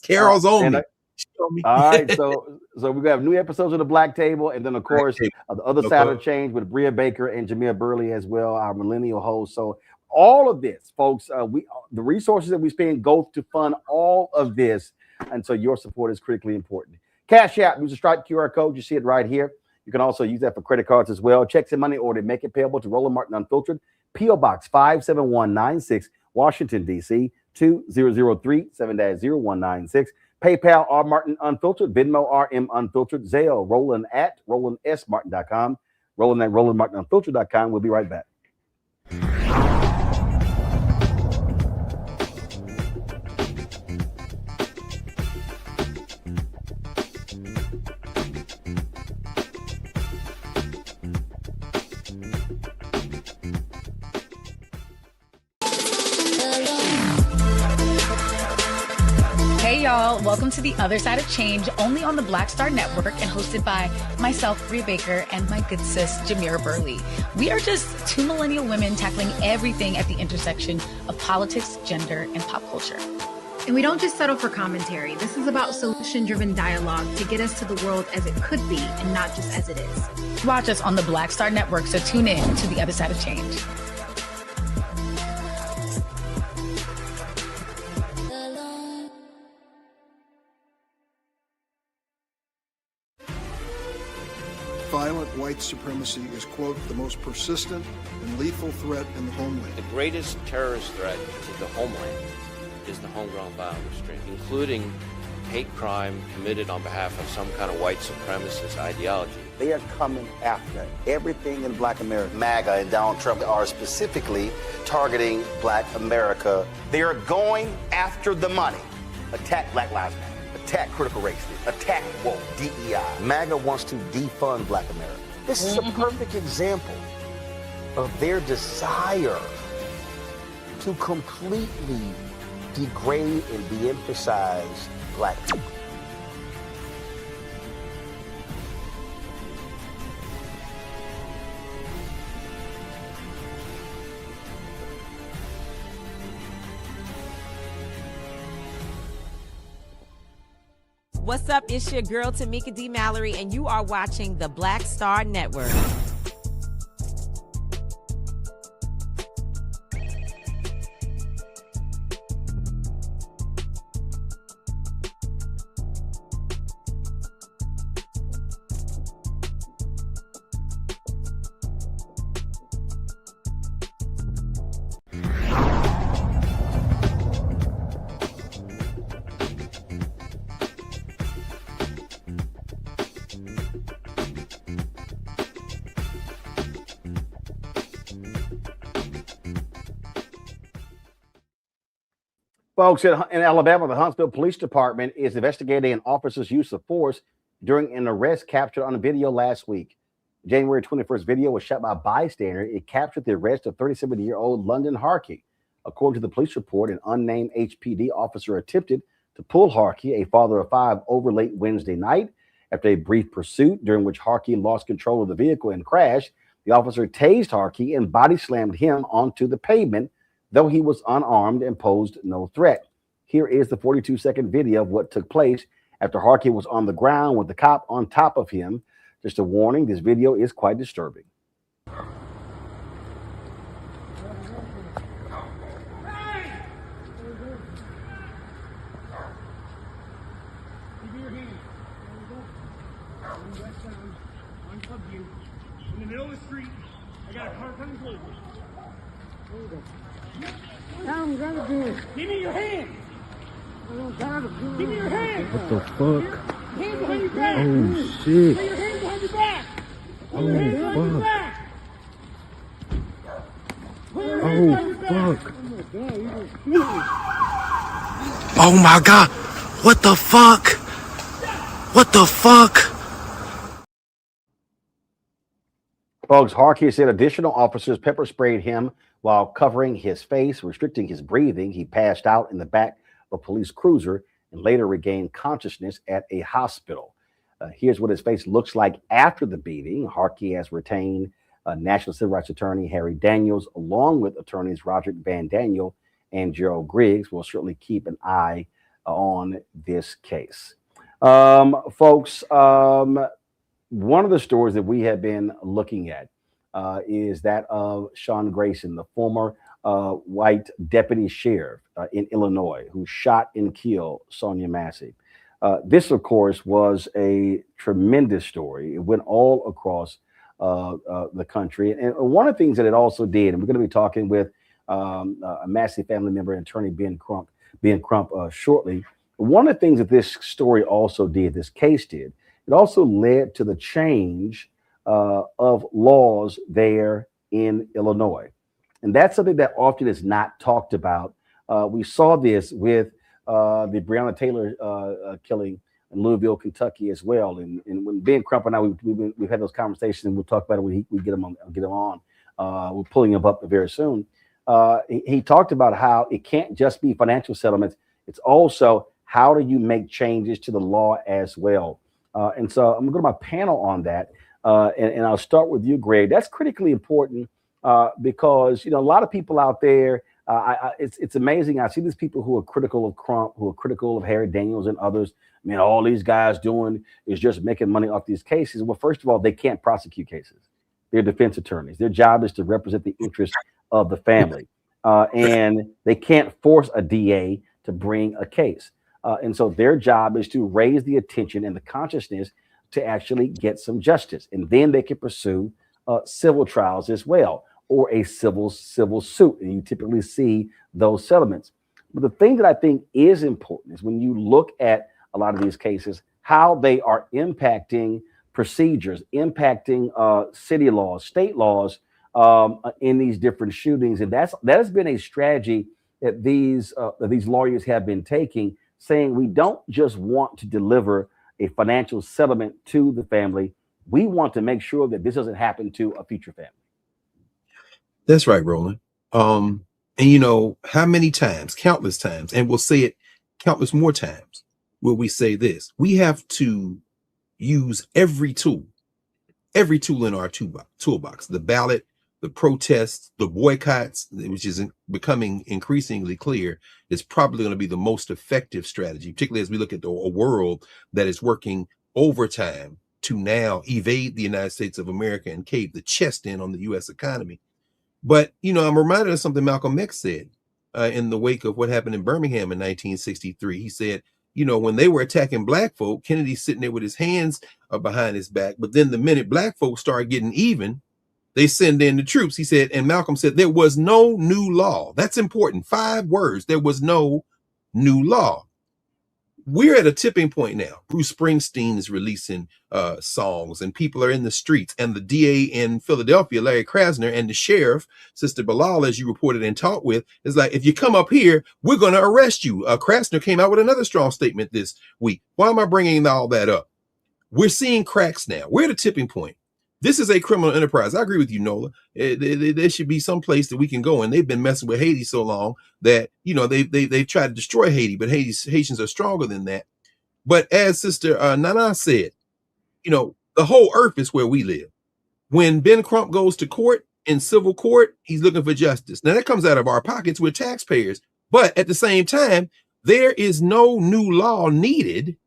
[SPEAKER 2] Carol's on me.
[SPEAKER 1] All right, so we're gonna have new episodes of the Black Table, and then of course the other side of change with Bria Baker and Jameer Burley as well, our millennial host. So all of this, folks, the resources that we spend go to fund all of this, and so your support is critically important. Cash App, use the Stripe QR code. You see it right here. You can also use that for credit cards as well. Checks and money order, make it payable to Roland Martin Unfiltered, P.O. Box 57196, Washington, D.C. 2003 7-0196. PayPal, R Martin Unfiltered, Venmo, RM Unfiltered, Zelle, Roland at RolandSMartin.com, Roland at RolandMartinUnfiltered.com. We'll be right back.
[SPEAKER 18] Hey y'all. Welcome to The Other Side of Change, only on the Black Star Network and hosted by myself, Rhea Baker, and my good sis, Jamira Burley. We are just two millennial women tackling everything at the intersection of politics, gender, and pop culture.
[SPEAKER 19] And we don't just settle for commentary. This is about solution-driven dialogue to get us to the world as it could be and not just as it is.
[SPEAKER 18] Watch us on the Black Star Network, so tune in to The Other Side of Change.
[SPEAKER 20] Violent white supremacy is, quote, the most persistent and lethal threat in the homeland.
[SPEAKER 21] The greatest terrorist threat to the homeland is the homegrown violence stream, including hate crime committed on behalf of some kind of white supremacist ideology.
[SPEAKER 1] They are coming after everything in Black America. MAGA and Donald Trump are specifically targeting Black America. They are going after the money. Attack Black Lives Matter. Attack critical race theory, attack woke, DEI. MAGA wants to defund Black America. This is a perfect example of their desire to completely degrade and de-emphasize Black people.
[SPEAKER 22] What's up? It's your girl, Tamika D. Mallory, and you are watching the Black Star Network.
[SPEAKER 1] Folks, in Alabama, the Huntsville Police Department is investigating an officer's use of force during an arrest captured on a video last week. January 21st video was shot by a bystander. It captured the arrest of 37-year-old London Harkey. According to the police report, an unnamed HPD officer attempted to pull Harkey, a father of five, over late Wednesday night. After a brief pursuit during which Harkey lost control of the vehicle and crashed, the officer tased Harkey and body slammed him onto the pavement, though he was unarmed and posed no threat. Here is the 42-second video of what took place after Harkey was on the ground with the cop on top of him. Just a warning, this video is quite disturbing.
[SPEAKER 4] In the middle of the street, I got a car coming close. Give me your hand. Give me your hand.
[SPEAKER 23] What the fuck?
[SPEAKER 4] Hand behind your back.
[SPEAKER 23] Oh shit.
[SPEAKER 4] Put your hand behind your back. Put
[SPEAKER 23] Oh
[SPEAKER 4] your hand behind your
[SPEAKER 23] fuck.
[SPEAKER 4] back. Put your hand behind your
[SPEAKER 23] Oh
[SPEAKER 4] back.
[SPEAKER 23] fuck. Oh my god. What the fuck? What the fuck?
[SPEAKER 1] Folks, Harkey said additional officers pepper sprayed him while covering his face, restricting his breathing. He passed out in the back of a police cruiser and later regained consciousness at a hospital. Here's what his face looks like after the beating. Harkey has retained National Civil Rights Attorney Harry Daniels, along with attorneys Roderick Van Daniel and Gerald Griggs. We'll certainly keep an eye on this case. Folks, one of the stories that we have been looking at is that of Sean Grayson, the former white deputy sheriff in Illinois, who shot and killed Sonya Massey. This, of course, was a tremendous story. It went all across the country. And one of the things that it also did, and we're going to be talking with a Massey family member and attorney Ben Crump shortly. One of the things that this story also did, this case did, it also led to the change of laws there in Illinois. And that's something that often is not talked about. We saw this with the Breonna Taylor killing in Louisville, Kentucky as well. And when Ben Crump and I, we've had those conversations, and we'll talk about it when we get him on. We're pulling him up very soon. He talked about how it can't just be financial settlements. It's also how do you make changes to the law as well? And so I'm going to go to my panel on that. And I'll start with you, Greg. That's critically important because, a lot of people out there, it's amazing. I see these people who are critical of Crump, who are critical of Harry Daniels and others. I mean, all these guys doing is just making money off these cases. Well, first of all, they can't prosecute cases. They're defense attorneys. Their job is to represent the interests of the family. And they can't force a DA to bring a case. And so their job is to raise the attention and the consciousness to actually get some justice. And then they can pursue civil trials as well, or a civil suit. And you typically see those settlements. But the thing that I think is important is when you look at a lot of these cases, how they are impacting procedures, impacting city laws, state laws in these different shootings. And that has been a strategy that these lawyers have been taking, saying we don't just want to deliver a financial settlement to the family. We want to make sure that this doesn't happen to a future family.
[SPEAKER 2] That's right, Roland. And how many times, countless times, and we'll say it countless more times, will we say this? We have to use every tool in our toolbox, the ballot, the protests, the boycotts, which is becoming increasingly clear, is probably going to be the most effective strategy, particularly as we look at a world that is working overtime to now evade the United States of America and cave the chest in on the U.S. economy. But, I'm reminded of something Malcolm X said in the wake of what happened in Birmingham in 1963. He said, when they were attacking black folk, Kennedy's sitting there with his hands behind his back. But then the minute black folks started getting even, they send in the troops. He said, and Malcolm said, there was no new law. That's important. 5 words. There was no new law. We're at a tipping point now. Bruce Springsteen is releasing songs, and people are in the streets. And the DA in Philadelphia, Larry Krasner, and the sheriff, Sister Bilal, as you reported and talked with, is like, if you come up here, we're going to arrest you. Krasner came out with another strong statement this week. Why am I bringing all that up? We're seeing cracks now. We're at a tipping point. This is a criminal enterprise. I agree with you, Nola. There should be some place that we can go. And they've been messing with Haiti so long that, they've tried to destroy Haiti, but Haitians are stronger than that. But as Sister Nana said, the whole earth is where we live. When Ben Crump goes to court, in civil court, he's looking for justice. Now that comes out of our pockets. We're taxpayers. But at the same time, there is no new law needed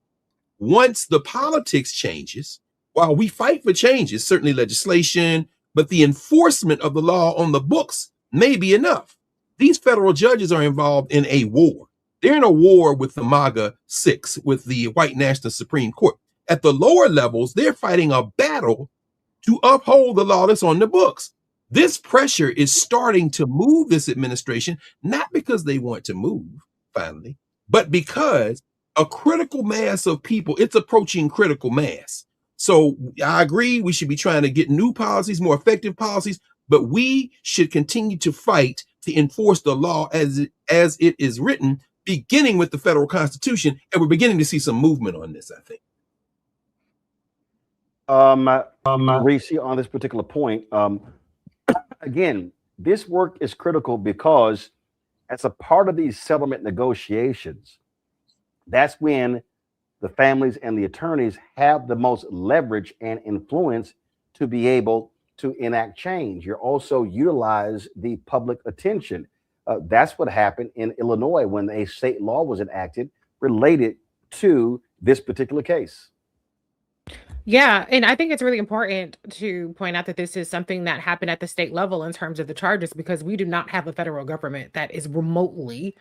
[SPEAKER 2] once the politics changes. While we fight for changes, certainly legislation, but the enforcement of the law on the books may be enough. These federal judges are involved in a war. They're in a war with the MAGA 6, with the white national Supreme Court. At the lower levels, they're fighting a battle to uphold the law that's on the books. This pressure is starting to move this administration, not because they want to move, finally, but because a critical mass of people, it's approaching critical mass. So I agree, we should be trying to get new policies, more effective policies, but we should continue to fight to enforce the law as it is written, beginning with the federal Constitution. And we're beginning to see some movement on this, I think.
[SPEAKER 1] Reese, on this particular point, again, this work is critical because as a part of these settlement negotiations, that's when the families and the attorneys have the most leverage and influence to be able to enact change. You also utilize the public attention. That's what happened in Illinois when a state law was enacted related to this particular case.
[SPEAKER 8] Yeah, and I think it's really important to point out that this is something that happened at the state level in terms of the charges, because we do not have a federal government that is remotely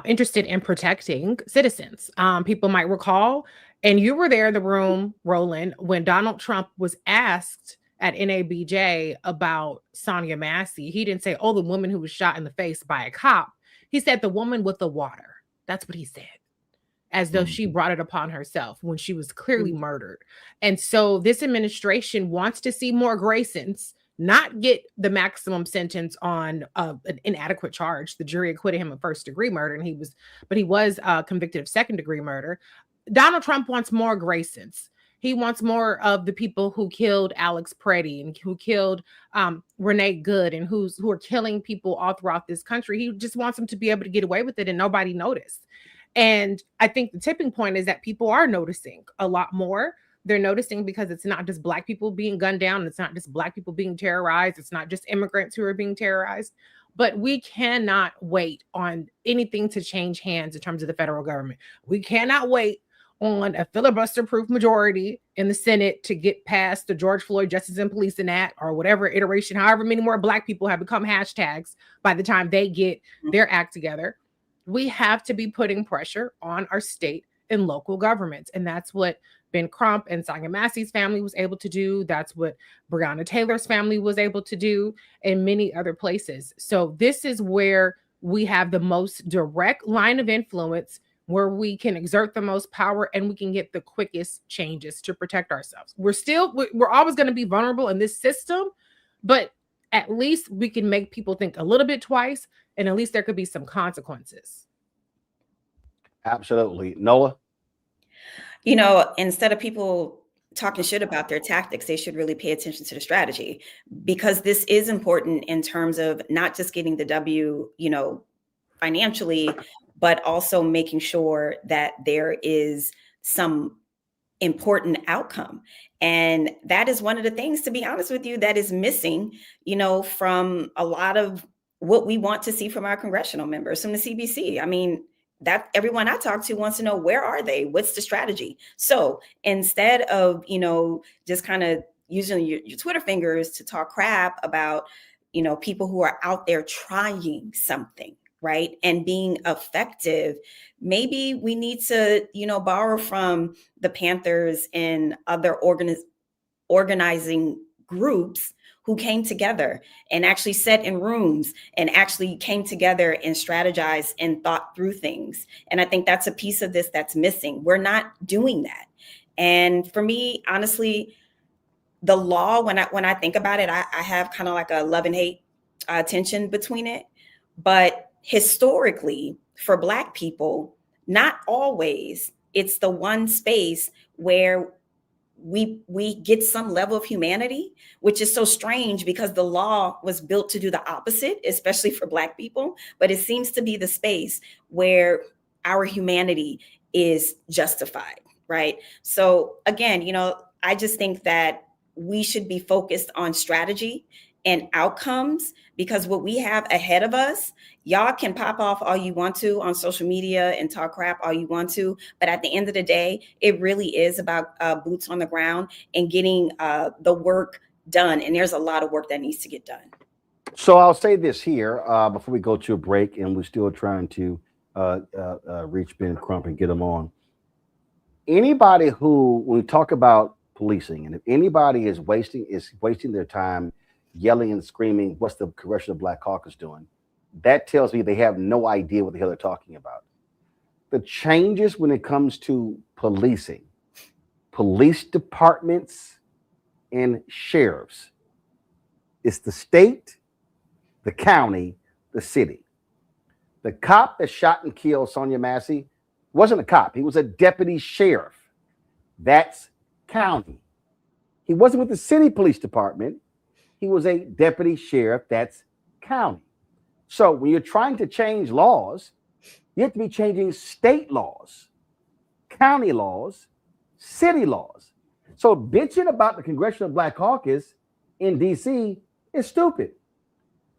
[SPEAKER 8] interested in protecting citizens. People might recall, and you were there in the room, Roland, when Donald Trump was asked at NABJ about Sonya Massey. He didn't say, oh, the woman who was shot in the face by a cop. He said the woman with the water. That's what he said, as though she brought it upon herself when she was clearly murdered. And so this administration wants to see more Graysons not get the maximum sentence on an inadequate charge. The jury acquitted him of first-degree murder, and he was convicted of second-degree murder. Donald Trump wants more Graysons. He wants more of the people who killed Alex Preddy and who killed Renee Good and who are killing people all throughout this country. He just wants them to be able to get away with it and nobody noticed. And I think the tipping point is that people are noticing a lot more. They're noticing because it's not just Black people being gunned down. It's not just Black people being terrorized. It's not just immigrants who are being terrorized. But we cannot wait on anything to change hands in terms of the federal government. We cannot wait on a filibuster-proof majority in the Senate to get past the George Floyd Justice and Policing Act or whatever iteration, however many more Black people have become hashtags by the time they get their act together. We have to be putting pressure on our state and local governments. And that's what Ben Crump and Sonya Massey's family was able to do. That's what Breonna Taylor's family was able to do, and many other places. So this is where we have the most direct line of influence, where we can exert the most power and we can get the quickest changes to protect ourselves. We're always going to be vulnerable in this system, but at least we can make people think a little bit twice, and at least there could be some consequences.
[SPEAKER 1] Absolutely. Noah?
[SPEAKER 6] You know, instead of people talking shit about their tactics, they should really pay attention to the strategy, because this is important in terms of not just getting the W, you know, financially, but also making sure that there is some important outcome. And that is one of the things, to be honest with you, that is missing, you know, from a lot of what we want to see from our congressional members, from the CBC. I mean, that everyone I talk to wants to know, where are they? What's the strategy? So instead of, you know, just kind of using your Twitter fingers to talk crap about, you know, people who are out there trying something, right, and being effective, maybe we need to, you know, borrow from the Panthers and other organizing groups who came together and actually sat in rooms and actually came together and strategized and thought through things. And I think that's a piece of this that's missing. We're not doing that. And for me, honestly, the law, when I think about it, I have kind of like a love and hate tension between it. But historically, for Black people, not always, it's the one space where we get some level of humanity, which is so strange because the law was built to do the opposite, especially for Black people. But it seems to be the space where our humanity is justified, right? So again, you know, I just think that we should be focused on strategy and outcomes, because what we have ahead of us, y'all can pop off all you want to on social media and talk crap all you want to, but at the end of the day, it really is about boots on the ground and getting the work done. And there's a lot of work that needs to get done.
[SPEAKER 1] So I'll say this here before we go to a break, and we're still trying to reach Ben Crump and get him on. Anybody who, when we talk about policing, and if anybody is wasting their time yelling and screaming, what's the Congressional Black Caucus doing? That tells me they have no idea what the hell they're talking about. The changes when it comes to policing, police departments and sheriffs, it's the state, the county, the city. The cop that shot and killed Sonya Massey wasn't a cop. He was a deputy sheriff. That's county. He wasn't with the city police department. He was a deputy sheriff. That's county. So when you're trying to change laws, you have to be changing state laws, county laws, city laws. So bitching about the Congressional Black Caucus in DC is stupid.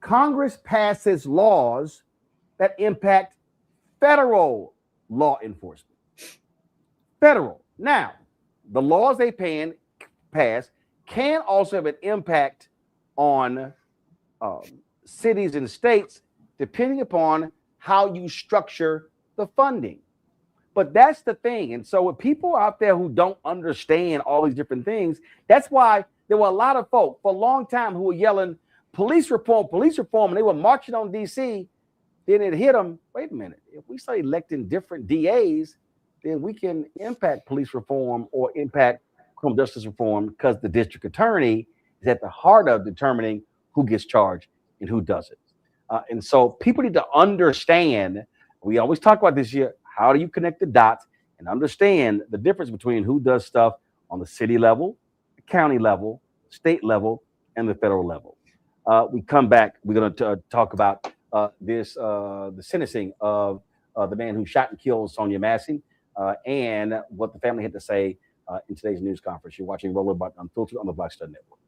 [SPEAKER 1] Congress passes laws that impact federal law enforcement. Federal. Now, the laws they pass can also have an impact on cities and states, depending upon how you structure the funding. But that's the thing. And so with people out there who don't understand all these different things, that's why there were a lot of folk for a long time who were yelling police reform, and they were marching on DC. Then it hit them, wait a minute, if we start electing different DAs, then we can impact police reform or impact criminal justice reform, because the district attorney is at the heart of determining who gets charged and who doesn't. And so people need to understand, we always talk about this here, how do you connect the dots and understand the difference between who does stuff on the city level, the county level, state level, and the federal level. We come back, we're going to talk about the sentencing of the man who shot and killed Sonya Massey, and what the family had to say in today's news conference. You're watching Roller But Unfiltered on the Black Star Network.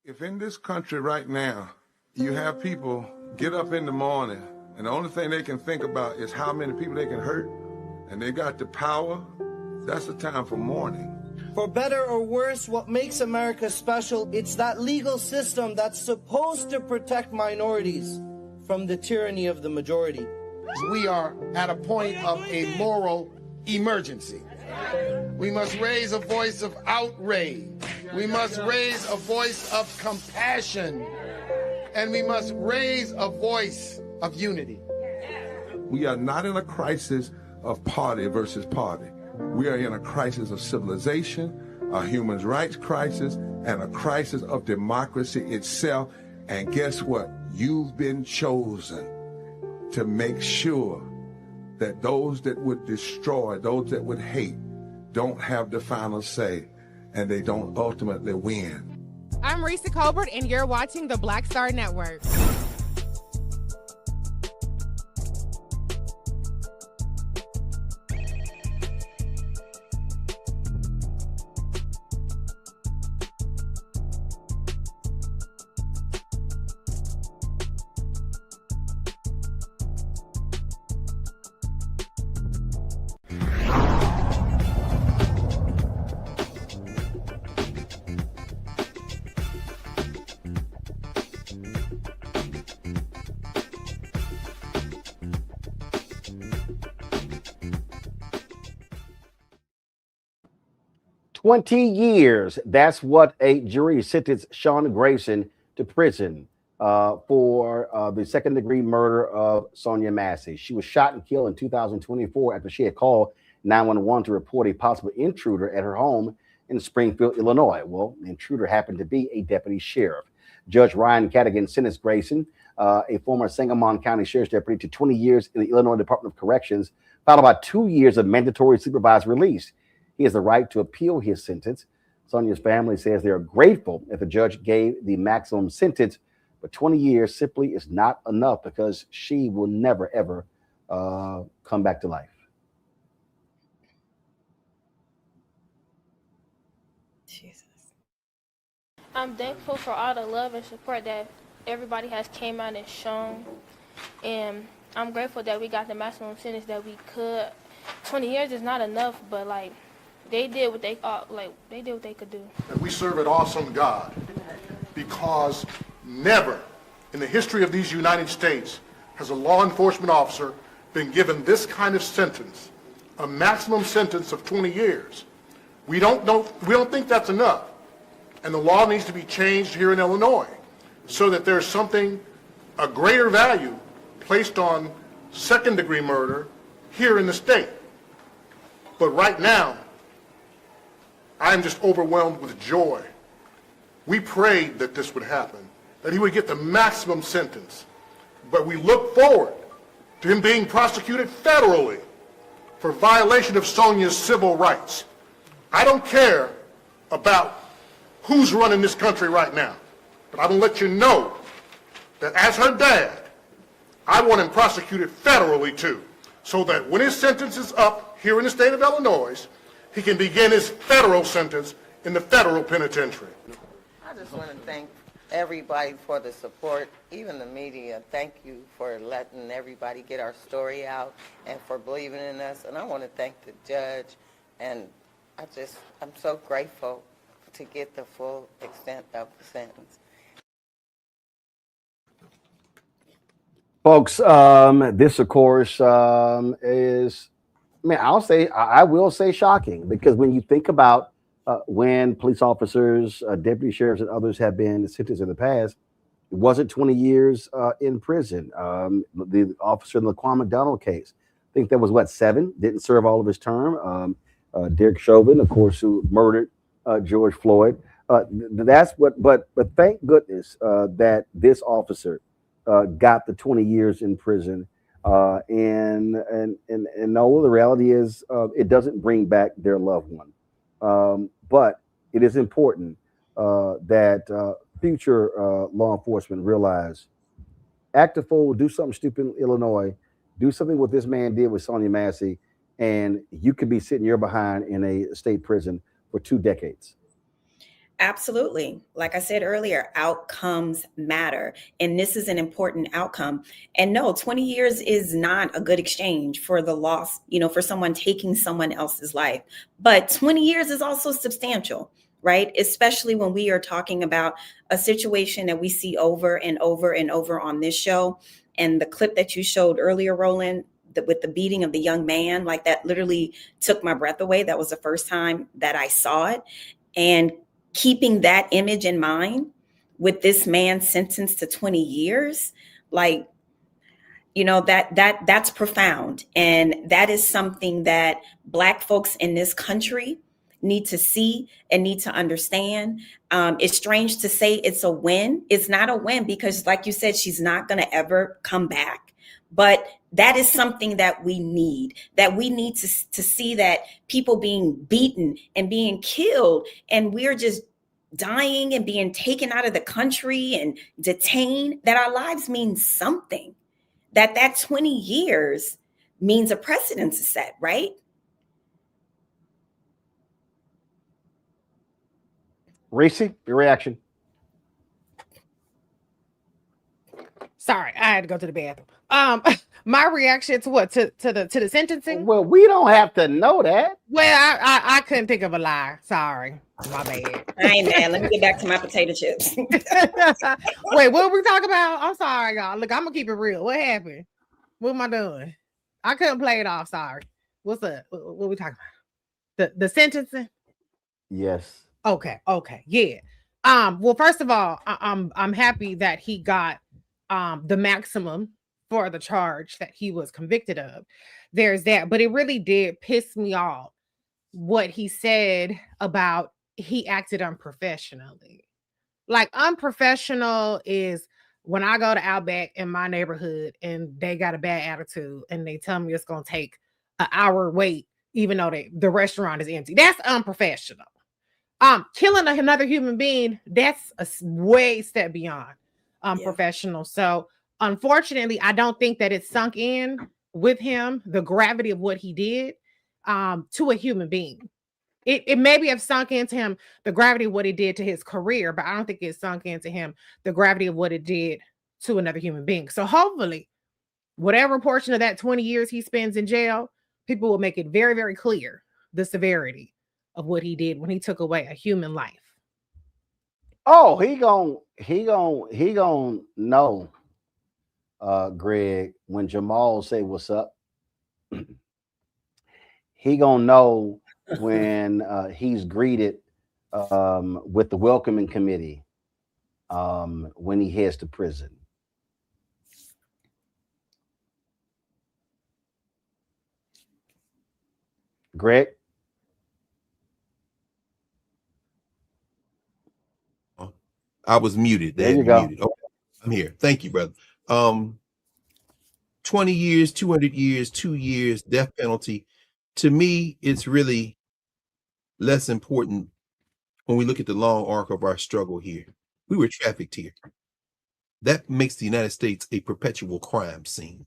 [SPEAKER 14] If in this country right now, you have people get up in the morning and the only thing they can think about is how many people they can hurt, and they got the power, that's the time for mourning.
[SPEAKER 15] For better or worse, what makes America special, it's that legal system that's supposed to protect minorities from the tyranny of the majority.
[SPEAKER 16] We are at a point of a moral emergency. We must raise a voice of outrage. We must raise a voice of compassion. And we must raise a voice of unity.
[SPEAKER 14] We are not in a crisis of party versus party. We are in a crisis of civilization, a human rights crisis, and a crisis of democracy itself. And guess what? You've been chosen to make sure that those that would destroy, those that would hate, don't have the final say, and they don't ultimately win.
[SPEAKER 8] I'm Risa Colbert, and you're watching the Black Star Network.
[SPEAKER 1] $20 That's what a jury sentenced Sean Grayson to prison for the second-degree murder of Sonya Massey. She was shot and killed in 2024 after she had called 911 to report a possible intruder at her home in Springfield, Illinois. Well, the intruder happened to be a deputy sheriff. Judge Ryan Cadigan sentenced Grayson, a former Sangamon County Sheriff's deputy, to 20 years in the Illinois Department of Corrections, followed by 2 years of mandatory supervised release. He has the right to appeal his sentence. Sonya's family says they are grateful that the judge gave the maximum sentence, but 20 years simply is not enough because she will never, ever come back to life.
[SPEAKER 3] Jesus. I'm thankful for all the love and support that everybody has came out and shown, and I'm grateful that we got the maximum sentence that we could. 20 years is not enough, but like, they did what they could do.
[SPEAKER 5] And we serve an awesome God, because never in the history of these United States has a law enforcement officer been given this kind of sentence, a maximum sentence of 20 years. We don't think that's enough. And the law needs to be changed here in Illinois so that there's a greater value placed on second-degree murder here in the state. But right now, I am just overwhelmed with joy. We prayed that this would happen, that he would get the maximum sentence. But we look forward to him being prosecuted federally for violation of Sonya's civil rights. I don't care about who's running this country right now, but I'm going to let you know that as her dad, I want him prosecuted federally too, so that when his sentence is up here in the state of Illinois, he can begin his federal sentence in the federal penitentiary.
[SPEAKER 7] I just want to thank everybody for the support, even the media. Thank you for letting everybody get our story out and for believing in us. And I want to thank the judge, and I'm so grateful to get the full extent of the sentence.
[SPEAKER 1] Folks, this, of course, is, I will say shocking, because when you think about when police officers, deputy sheriffs, and others have been sentenced in the past, it wasn't 20 years in prison. The officer in the Laquan McDonald case, I think that was 7, didn't serve all of his term. Derek Chauvin, of course, who murdered George Floyd. That's what, but thank goodness that this officer got the 20 years in prison. And no, the reality is it doesn't bring back their loved one. But it is important that future law enforcement realize act a fool, do something stupid in Illinois, do something what this man did with Sonya Massey, and you could be sitting your behind in a state prison for 2 decades.
[SPEAKER 6] Absolutely. Like I said earlier, outcomes matter. And this is an important outcome. And no, 20 years is not a good exchange for the loss, for someone taking someone else's life. But 20 years is also substantial, right? Especially when we are talking about a situation that we see over and over and over on this show. And the clip that you showed earlier, Roland, with the beating of the young man, like that literally took my breath away. That was the first time that I saw it. And keeping that image in mind with this man sentenced to 20 years, like, that's profound. And that is something that Black folks in this country need to see and need to understand. It's strange to say it's a win. It's not a win because, like you said, she's not going to ever come back. But that is something that we need to see, that people being beaten and being killed, and we're just dying and being taken out of the country and detained, that our lives mean something, that 20 years means a precedent is set, right?
[SPEAKER 1] Reese, your reaction?
[SPEAKER 8] Sorry, I had to go to the bathroom. My reaction to what? To the sentencing?
[SPEAKER 1] Well, we don't have to know that.
[SPEAKER 8] Well, I couldn't think of a lie. Sorry. My bad.
[SPEAKER 6] I ain't mad. Let me get back to my potato chips.
[SPEAKER 8] Wait, what were we talking about? I'm sorry, y'all. Look, I'm gonna keep it real. What happened? What am I doing? I couldn't play it off. Sorry. What's up? What we talking about? The sentencing?
[SPEAKER 1] Yes.
[SPEAKER 8] Okay. Yeah. Well, first of all, I'm happy that he got the maximum for the charge that he was convicted of. There's that, but it really did piss me off what he said about he acted unprofessionally. Like, unprofessional is when I go to Outback in my neighborhood and they got a bad attitude and they tell me it's going to take an hour wait, even though the restaurant is empty. That's unprofessional. Killing another human being, that's a way step beyond professional. So unfortunately, I don't think that it sunk in with him, the gravity of what he did to a human being. It maybe have sunk into him the gravity of what it did to his career, but I don't think it sunk into him the gravity of what it did to another human being. So hopefully, whatever portion of that 20 years he spends in jail, people will make it very, very clear the severity of what he did when he took away a human life.
[SPEAKER 1] Oh, he gon' know, Greg, when Jamal say what's up. He gonna know when he's greeted with the welcoming committee when he heads to prison. Greg?
[SPEAKER 2] I was muted.
[SPEAKER 1] There you go.
[SPEAKER 2] Muted. Okay, I'm here. Thank you, brother. 20 years, 200 years, 2 years, death penalty. To me, it's really less important when we look at the long arc of our struggle here. We were trafficked here. That makes the United States a perpetual crime scene.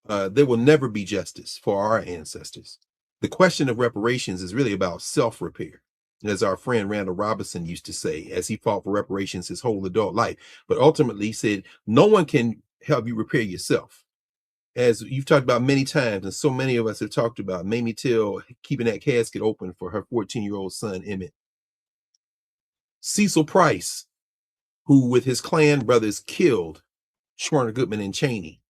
[SPEAKER 2] There will never be justice for our ancestors. The question of reparations is really about self-repair, as our friend Randall Robinson used to say, as he fought for reparations his whole adult life. But ultimately he said, no one can help you repair yourself. As you've talked about many times, and so many of us have talked about, Mamie Till keeping that casket open for her 14-year-old son, Emmett. Cecil Price, who with his Klan brothers killed Schwerner Goodman and Cheney.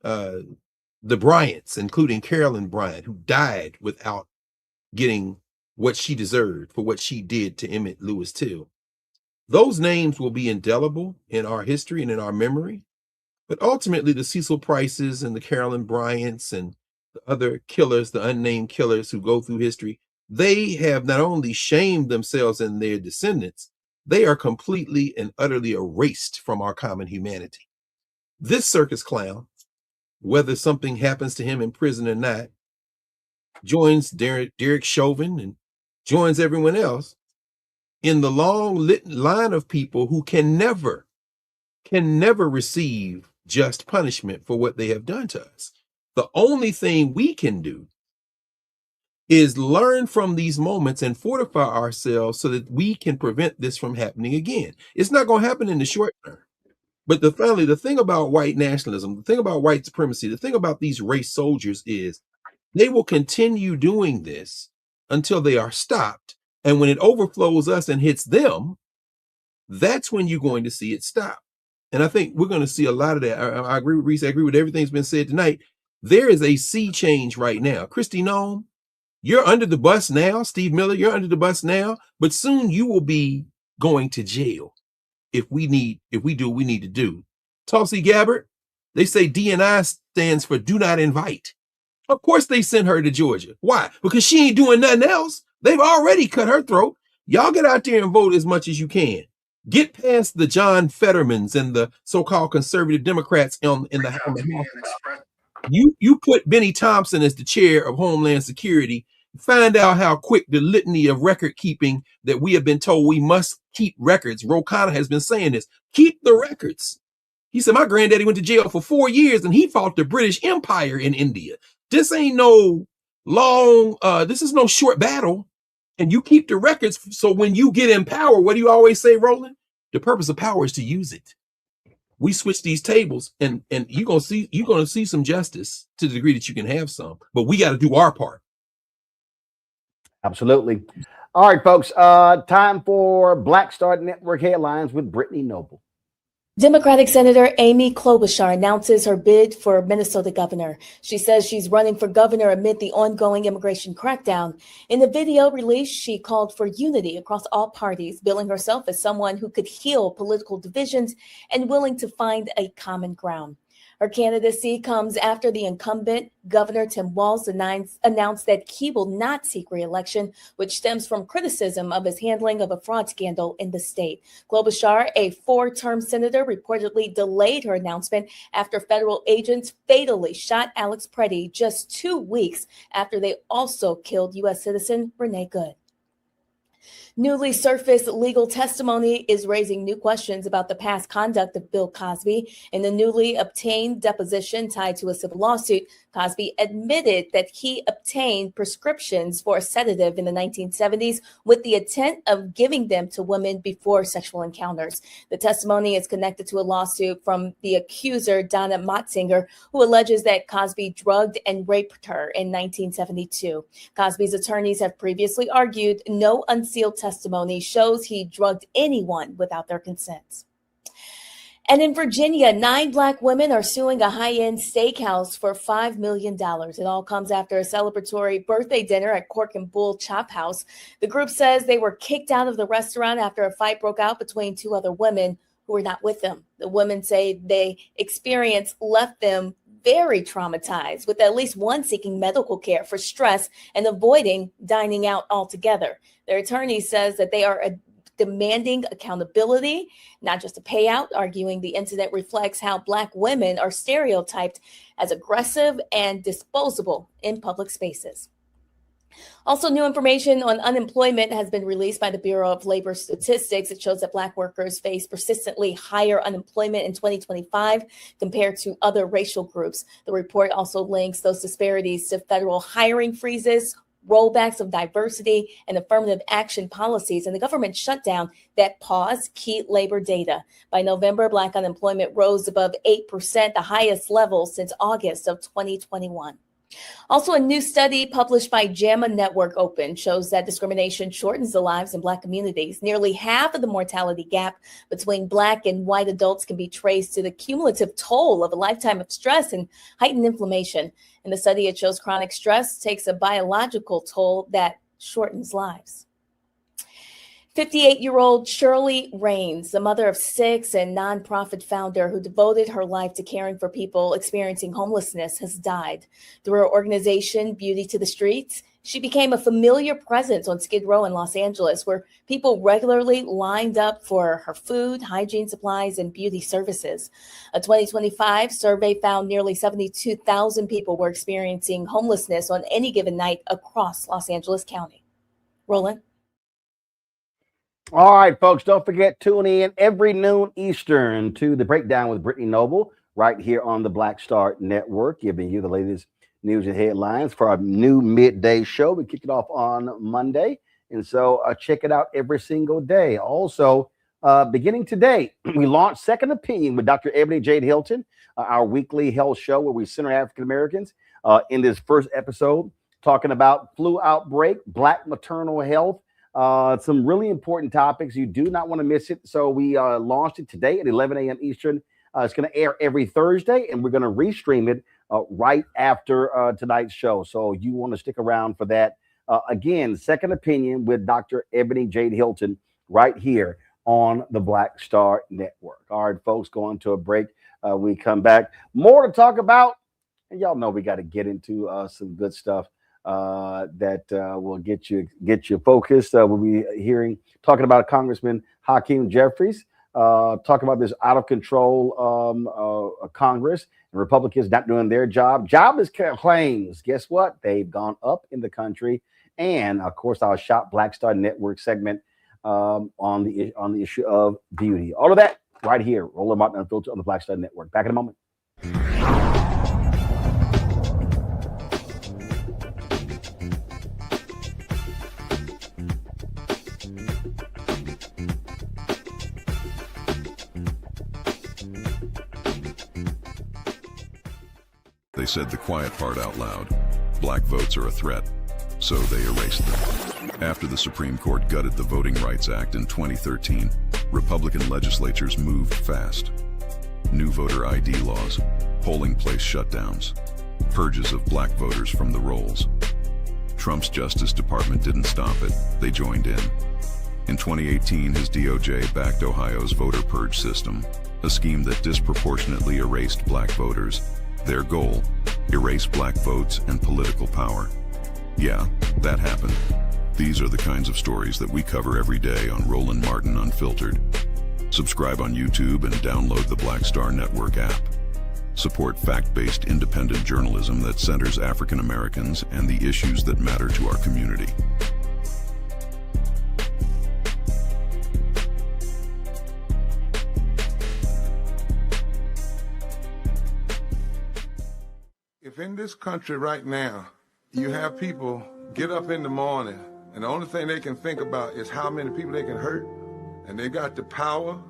[SPEAKER 2] The Bryants, including Carolyn Bryant, who died without getting what she deserved for what she did to Emmett Lewis Till. Those names will be indelible in our history and in our memory. But ultimately, the Cecil Prices and the Carolyn Bryants and the other killers, the unnamed killers who go through history, they have not only shamed themselves and their descendants, they are completely and utterly erased from our common humanity. this circus clown, whether something happens to him in prison or not, joins Derek Chauvin and joins everyone else in the long line of people who can never receive just punishment for what they have done to us. The only thing we can do is learn from these moments and fortify ourselves so that we can prevent this from happening again. It's not going to happen in the short term. But the thing about white nationalism, the thing about white supremacy, the thing about these race soldiers is they will continue doing this until they are stopped. And when it overflows us and hits them, that's when you're going to see it stop. And I think we're going to see a lot of that. I agree with Reese. I agree with everything that's been said tonight. There is a sea change right now. Christy Nome, you're under the bus now. Steve Miller, you're under the bus now. But soon you will be going to jail if we do what we need to do. Tulsi Gabbard, they say DNI stands for do not invite. Of course they sent her to Georgia. Why? Because she ain't doing nothing else. They've already cut her throat. Y'all get out there and vote as much as you can. Get past the John Fettermans and the so-called conservative Democrats in the House. You put Benny Thompson as the chair of Homeland Security. Find out how quick the litany of record keeping that we have been told we must keep records. Ro Khanna has been saying this. Keep the records. He said, my granddaddy went to jail for 4 years and he fought the British Empire in India. This ain't no long, this is no short battle. And you keep the records. So when you get in power, what do you always say, Roland? The purpose of power is to use it. We switch these tables and you're going to see some justice to the degree that you can have some, but we got to do our part.
[SPEAKER 1] Absolutely. All right, folks. Time for Black Star Network headlines with Brittany Noble.
[SPEAKER 9] Democratic Senator Amy Klobuchar announces her bid for Minnesota governor. She says she's running for governor amid the ongoing immigration crackdown. In the video released, she called for unity across all parties, billing herself as someone who could heal political divisions and willing to find a common ground. Her candidacy comes after the incumbent, Governor Tim Walz, announced that he will not seek re-election, which stems from criticism of his handling of a fraud scandal in the state. Klobuchar, a 4-term senator, reportedly delayed her announcement after federal agents fatally shot Alex Preddy just 2 weeks after they also killed U.S. citizen Renee Good. Newly surfaced legal testimony is raising new questions about the past conduct of Bill Cosby. In the newly obtained deposition tied to a civil lawsuit, Cosby admitted that he obtained prescriptions for a sedative in the 1970s with the intent of giving them to women before sexual encounters. The testimony is connected to a lawsuit from the accuser, Donna Motzinger, who alleges that Cosby drugged and raped her in 1972. Cosby's attorneys have previously argued no unsealed testimony shows he drugged anyone without their consent. And in Virginia, 9 Black women are suing a high-end steakhouse for $5 million. It all comes after a celebratory birthday dinner at Cork and Bull Chop House. The group says they were kicked out of the restaurant after a fight broke out between 2 other women who were not with them. The women say the experience left them very traumatized, with at least one seeking medical care for stress and avoiding dining out altogether. Their attorney says that they are demanding accountability, not just a payout, arguing the incident reflects how Black women are stereotyped as aggressive and disposable in public spaces. Also, new information on unemployment has been released by the Bureau of Labor Statistics. It shows that Black workers face persistently higher unemployment in 2025 compared to other racial groups. The report also links those disparities to federal hiring freezes, rollbacks of diversity and affirmative action policies, and the government shutdown that paused key labor data. By November, Black unemployment rose above 8%, the highest level since August of 2021. Also, a new study published by JAMA Network Open shows that discrimination shortens the lives in Black communities. Nearly half of the mortality gap between Black and white adults can be traced to the cumulative toll of a lifetime of stress and heightened inflammation. In the study, it shows chronic stress takes a biological toll that shortens lives. 58-year-old Shirley Raines, the mother of 6 and nonprofit founder who devoted her life to caring for people experiencing homelessness, has died. Through her organization, Beauty to the Streets, She became a familiar presence on Skid Row in Los Angeles, where people regularly lined up for her food, hygiene supplies, and beauty services. A 2025 survey found nearly 72,000 people were experiencing homelessness on any given night across Los Angeles County. Roland?
[SPEAKER 1] All right, folks, don't forget, tune in every noon Eastern to The Breakdown with Brittany Noble right here on the Black Star Network, giving you the latest news and headlines for our new midday show. We kick it off on Monday, and so check it out every single day. Also, beginning today, we launched Second Opinion with Dr. Ebony Jade Hilton, our weekly health show where we center African Americans. In this first episode, talking about flu outbreak, Black maternal health, some really important topics. You do not want to miss it. So we launched it today at 11 a.m. Eastern. It's going to air every Thursday, and we're going to restream it right after tonight's show. So you want to stick around for that. Again, Second Opinion with Dr. Ebony Jade Hilton right here on the Black Star Network. All right, folks, going to a break. We come back. More to talk about. And y'all know we got to get into some good stuff that will get you focused. We'll be talking about Congressman Hakeem Jeffries. Talk about this out of control Congress and Republicans not doing their job. Jobless claims, guess what? They've gone up in the country. And of course, our Shop Black Star Network segment on the issue of beauty. All of that right here. Roland Martin Unfiltered on the Black Star Network. Back in a moment.
[SPEAKER 10] They said the quiet part out loud. Black votes are a threat, so they erased them. After the Supreme Court gutted the Voting Rights Act in 2013, Republican legislatures moved fast. New voter ID laws, polling place shutdowns, purges of black voters from the rolls. Trump's Justice Department didn't stop it, they joined in. In 2018, his DOJ backed Ohio's voter purge system, a scheme that disproportionately erased black voters. Their goal, erase black votes and political power. Yeah, that happened. These are the kinds of stories that we cover every day on Roland Martin Unfiltered. Subscribe on YouTube and download the Black Star Network app. Support fact-based independent journalism that centers African Americans and the issues that matter to our community.
[SPEAKER 14] If in this country right now, you have people get up in the morning and the only thing they can think about is how many people they can hurt, and they got the power,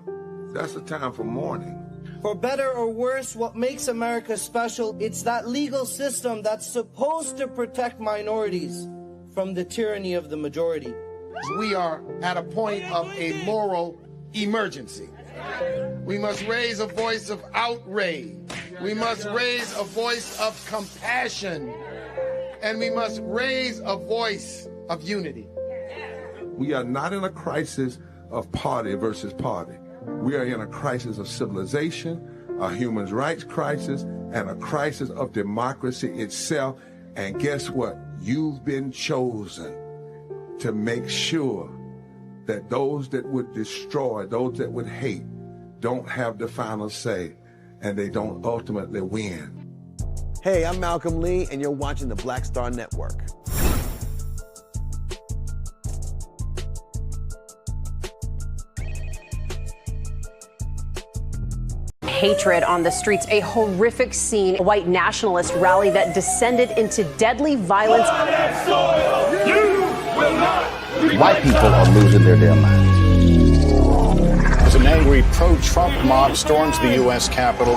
[SPEAKER 14] that's the time for mourning.
[SPEAKER 15] For better or worse, what makes America special, it's that legal system that's supposed to protect minorities from the tyranny of the majority.
[SPEAKER 16] We are at a point of a moral emergency. We must raise a voice of outrage. We must raise a voice of compassion. And we must raise a voice of unity.
[SPEAKER 14] We are not in a crisis of party versus party. We are in a crisis of civilization, a human rights crisis, and a crisis of democracy itself. And guess what? You've been chosen to make sure that those that would destroy, those that would hate, don't have the final say, and they don't ultimately win.
[SPEAKER 11] Hey, I'm Malcolm Lee, and you're watching the Black Star Network.
[SPEAKER 12] Hatred on the streets, a horrific scene, a white nationalist rally that descended into deadly violence.
[SPEAKER 1] White people are losing their damn minds.
[SPEAKER 13] As an angry pro-Trump mob storms the U.S. Capitol,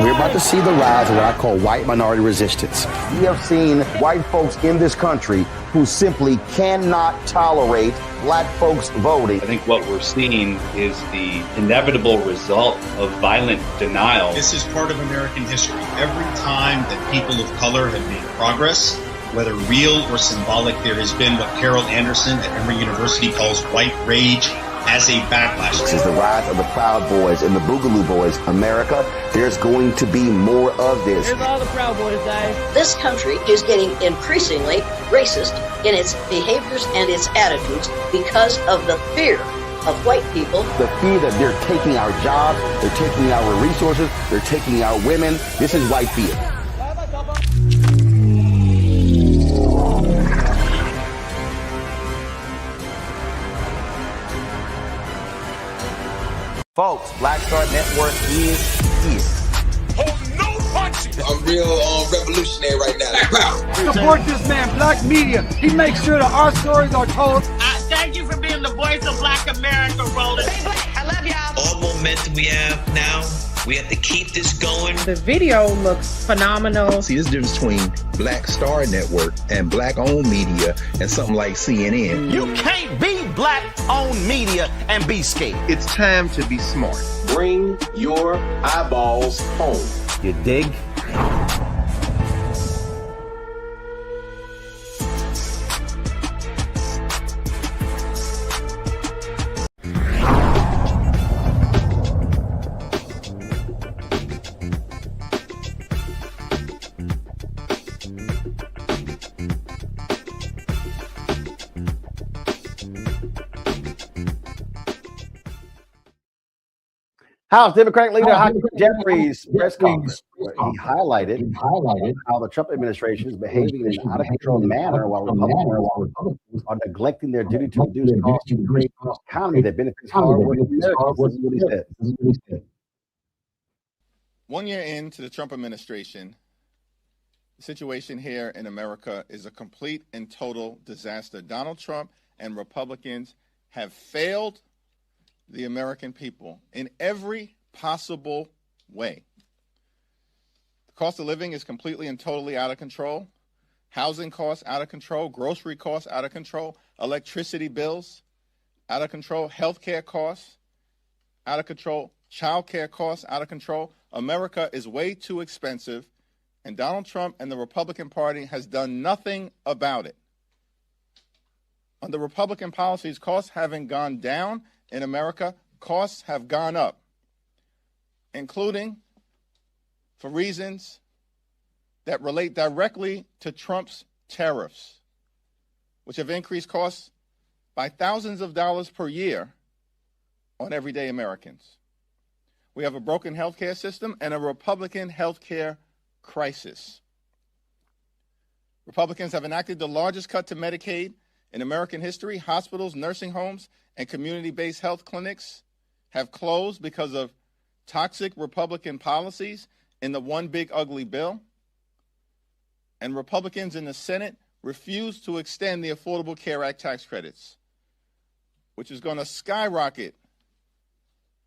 [SPEAKER 1] We're about to see the rise of what I call white minority resistance. We have seen white folks in this country who simply cannot tolerate black folks voting.
[SPEAKER 24] I think what we're seeing is the inevitable result of violent denial.
[SPEAKER 25] This is part of American history. Every time that people of color have made progress, whether real or symbolic, there has been what Carol Anderson at Emory University calls white rage. as a backlash.
[SPEAKER 17] This is the rise of the Proud Boys and the Boogaloo Boys. America, there's going to be more of this.
[SPEAKER 18] Here's all the Proud Boys, guys.
[SPEAKER 19] This country is getting increasingly racist in its behaviors and its attitudes because of the fear of white people.
[SPEAKER 17] The fear that they're taking our jobs, they're taking our resources, they're taking our women. This is white fear.
[SPEAKER 11] Folks, Black Star Network is here.
[SPEAKER 20] Hold no punches. I'm real revolutionary right now.
[SPEAKER 4] Support this man, Black Media. He makes sure that our stories are told.
[SPEAKER 20] Thank you for being the voice of Black America, Roland. Stay black. I love y'all.
[SPEAKER 21] All momentum we have now, we have to keep this going.
[SPEAKER 8] The video looks phenomenal.
[SPEAKER 26] See, this difference between Black Star Network and black-owned media and something like CNN.
[SPEAKER 11] You can't be black-owned media and be scared.
[SPEAKER 26] It's time to be smart.
[SPEAKER 11] Bring your eyeballs home.
[SPEAKER 1] You dig? House Democratic Leader Hakeem Jeffries press conference, where he highlighted how the Trump administration is behaving in an out-of-control manner while Republicans are neglecting their duty to reduce costs to create an economy that benefits hardworking Americans. This is what he said.
[SPEAKER 27] 1 year into the Trump administration, the situation here in America is a complete and total disaster. Donald Trump and Republicans have failed the American people in every possible way. The cost of living is completely and totally out of control. Housing costs out of control. Grocery costs out of control. Electricity bills out of control. Healthcare costs out of control. Child care costs out of control. America is way too expensive, and Donald Trump and the Republican Party has done nothing about it. Under Republican policies, costs haven't gone down in America, costs have gone up, including for reasons that relate directly to Trump's tariffs, which have increased costs by thousands of dollars per year on everyday Americans. We have a broken healthcare system and a Republican healthcare crisis. Republicans have enacted the largest cut to Medicaid in American history. Hospitals, nursing homes, and community-based health clinics have closed because of toxic Republican policies in the One Big Ugly Bill. And Republicans in the Senate refuse to extend the Affordable Care Act tax credits, which is going to skyrocket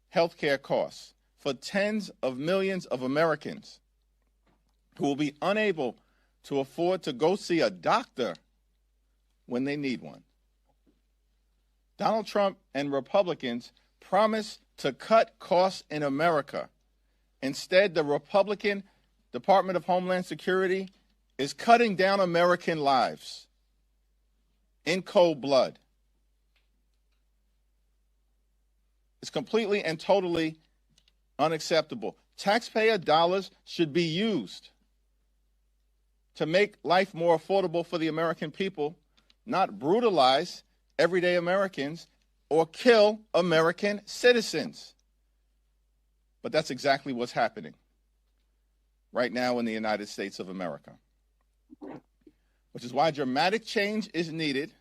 [SPEAKER 27] health care costs for tens of millions of Americans who will be unable to afford to go see a doctor when they need one. Donald Trump and Republicans promised to cut costs in America. Instead, the Republican Department of Homeland Security is cutting down American lives in cold blood. It's completely and totally unacceptable. Taxpayer dollars should be used to make life more affordable for the American people, not brutalize everyday Americans or kill American citizens. But that's exactly what's happening right now in the United States of America, which is why dramatic change is needed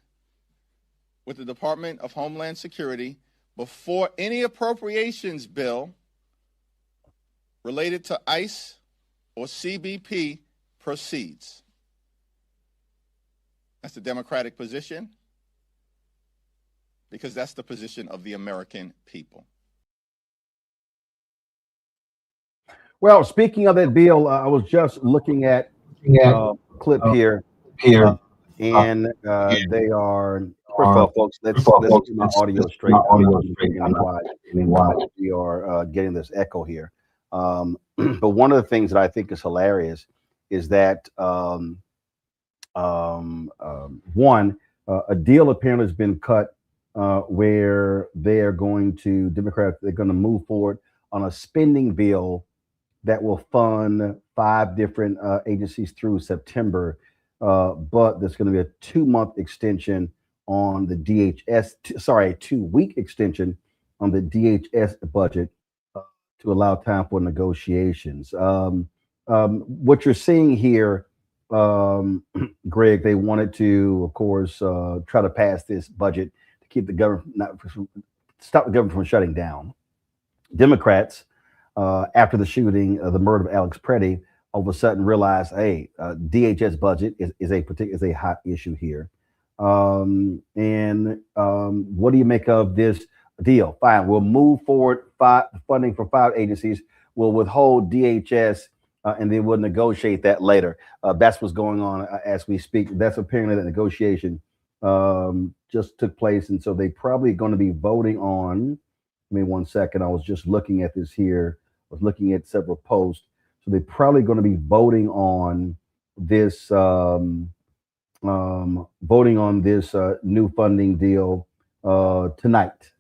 [SPEAKER 27] with the Department of Homeland Security before any appropriations bill related to ICE or CBP proceeds. That's the Democratic position, because that's the position of the American people.
[SPEAKER 1] Well, speaking of that bill, I was just looking at a clip here, and they are. First of all, folks, let's get my audio straight. We are getting this echo here. But one of the things that I think is hilarious is that one, a deal apparently has been cut where they're going to move forward on a spending bill that will fund 5 different agencies through September, but there's going to be a 2-month extension on the DHS. A 2-week extension on the DHS budget to allow time for negotiations. What you're seeing here, Greg, they wanted to, of course, try to pass this budget to keep the government stop the government from shutting down. Democrats, after the shooting, the murder of Alex Preddy, all of a sudden realized, hey, DHS budget is a hot issue here. What do you make of this deal? Fine, we'll move forward funding for 5 agencies. We'll withhold DHS, and then we'll negotiate that later. That's what's going on as we speak. That's apparently that negotiation just took place, and so they probably going to be voting on. Give me 1 second. I was just looking at this here. I was looking at several posts. So they're probably going to be voting on this new funding deal tonight.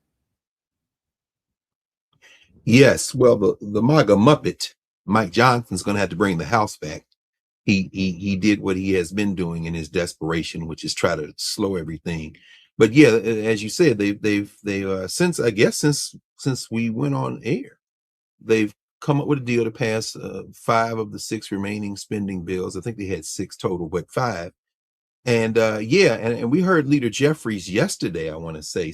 [SPEAKER 2] Yes, well, the MAGA Muppet, Mike Johnson's going to have to bring the House back. He did what he has been doing in his desperation, which is try to slow everything. But yeah, as you said, they've since we went on air, they've come up with a deal to pass 5 of the 6 remaining spending bills. I think they had 6 total, but 5. And and we heard Leader Jeffries yesterday, I want to say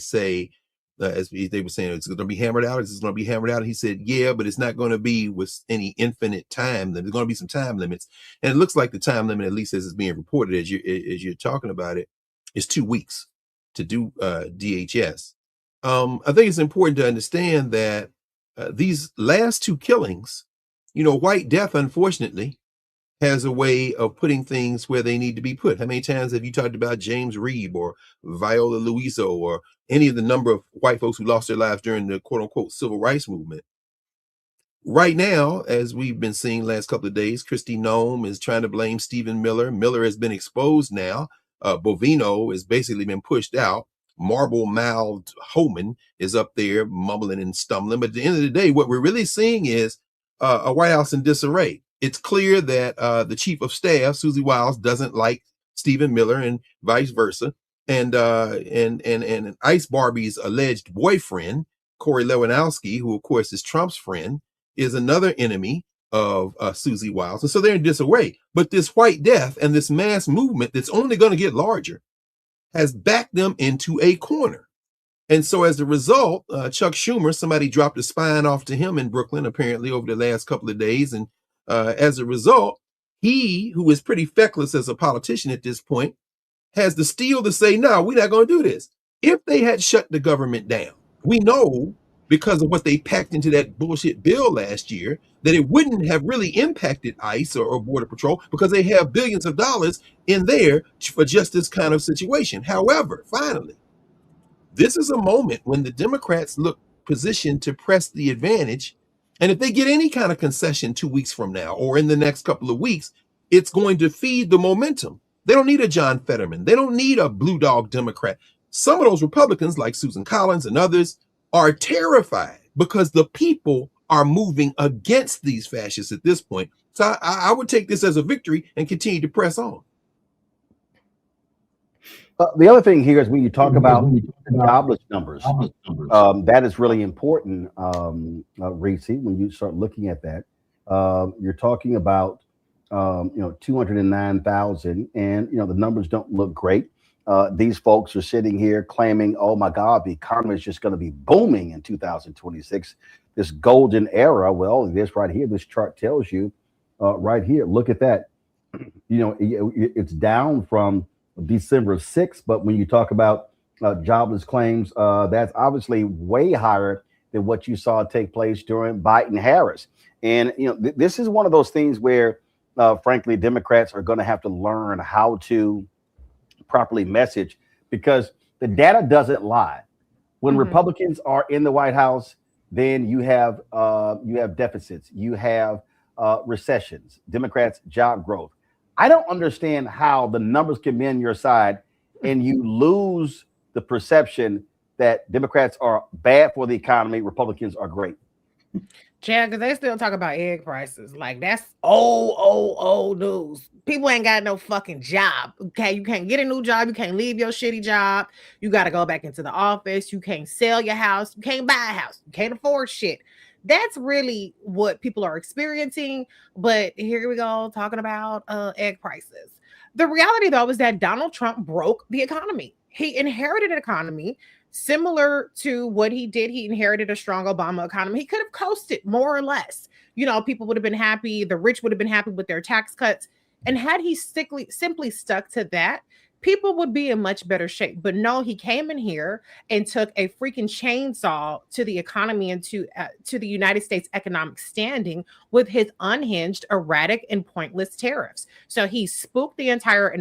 [SPEAKER 2] as they were saying, it's going to be hammered out. It's going to be hammered out. He said, yeah, but it's not going to be with any infinite time. There's going to be some time limits. And it looks like the time limit, at least as it's being reported, as you're talking about it, is 2 weeks to do DHS. I think it's important to understand that these last 2 killings, White Death, unfortunately, has a way of putting things where they need to be put. How many times have you talked about James Reeb or Viola Luiso or any of the number of white folks who lost their lives during the quote unquote civil rights movement? Right now, as we've been seeing last couple of days, Kristi Noem is trying to blame Stephen Miller. Miller has been exposed now. Bovino has basically been pushed out. Marble-mouthed Homan is up there mumbling and stumbling. But at the end of the day, what we're really seeing is a White House in disarray. It's clear that the chief of staff, Susie Wiles, doesn't like Stephen Miller and vice versa. And Ice Barbie's alleged boyfriend, Corey Lewandowski, who of course is Trump's friend, is another enemy of Susie Wiles. And so they're in disarray. But this White Death and this mass movement that's only going to get larger has backed them into a corner. And so as a result, Chuck Schumer, somebody dropped a spine off to him in Brooklyn, apparently over the last couple of days. And as a result, he, who is pretty feckless as a politician at this point, has the steel to say, no, we're not going to do this. If they had shut the government down, we know because of what they packed into that bullshit bill last year, that it wouldn't have really impacted ICE or Border Patrol because they have billions of dollars in there for just this kind of situation. However, finally, this is a moment when the Democrats look positioned to press the advantage. And if they get any kind of concession 2 weeks from now or in the next couple of weeks, it's going to feed the momentum. They don't need a John Fetterman. They don't need a blue dog Democrat. Some of those Republicans, like Susan Collins and others, are terrified because the people are moving against these fascists at this point. So I would take this as a victory and continue to press on.
[SPEAKER 1] The other thing here is when you talk about jobless numbers, that is really important, Reese, when you start looking at that. You're talking about 209,000, and the numbers don't look great. These folks are sitting here claiming, oh my God, the economy is just going to be booming in 2026, this golden era. Well, this right here, this chart tells you right here, look at that. It's down from December 6th, but when you talk about jobless claims, that's obviously way higher than what you saw take place during Biden-Harris. And, this is one of those things where, frankly, Democrats are going to have to learn how to properly message, because the data doesn't lie. When Republicans are in the White House, then you have deficits, you have recessions, Democrats job growth. I don't understand how the numbers can be on your side and you lose the perception that Democrats are bad for the economy, Republicans are great.
[SPEAKER 8] Yeah, because they still talk about egg prices. Like, that's old news. People ain't got no fucking job. Okay, you can't get a new job. You can't leave your shitty job. You got to go back into the office. You can't sell your house. You can't buy a house. You can't afford shit. That's really what people are experiencing. But here we go, talking about egg prices. The reality, though, is that Donald Trump broke the economy. He inherited an economy similar to what he did. He inherited a strong Obama economy. He could have coasted more or less. You know, people would have been happy. The rich would have been happy with their tax cuts. And had he simply stuck to that, people would be in much better shape. But no, he came in here and took a freaking chainsaw to the economy and to the United States economic standing with his unhinged, erratic, and pointless tariffs. So he spooked the entire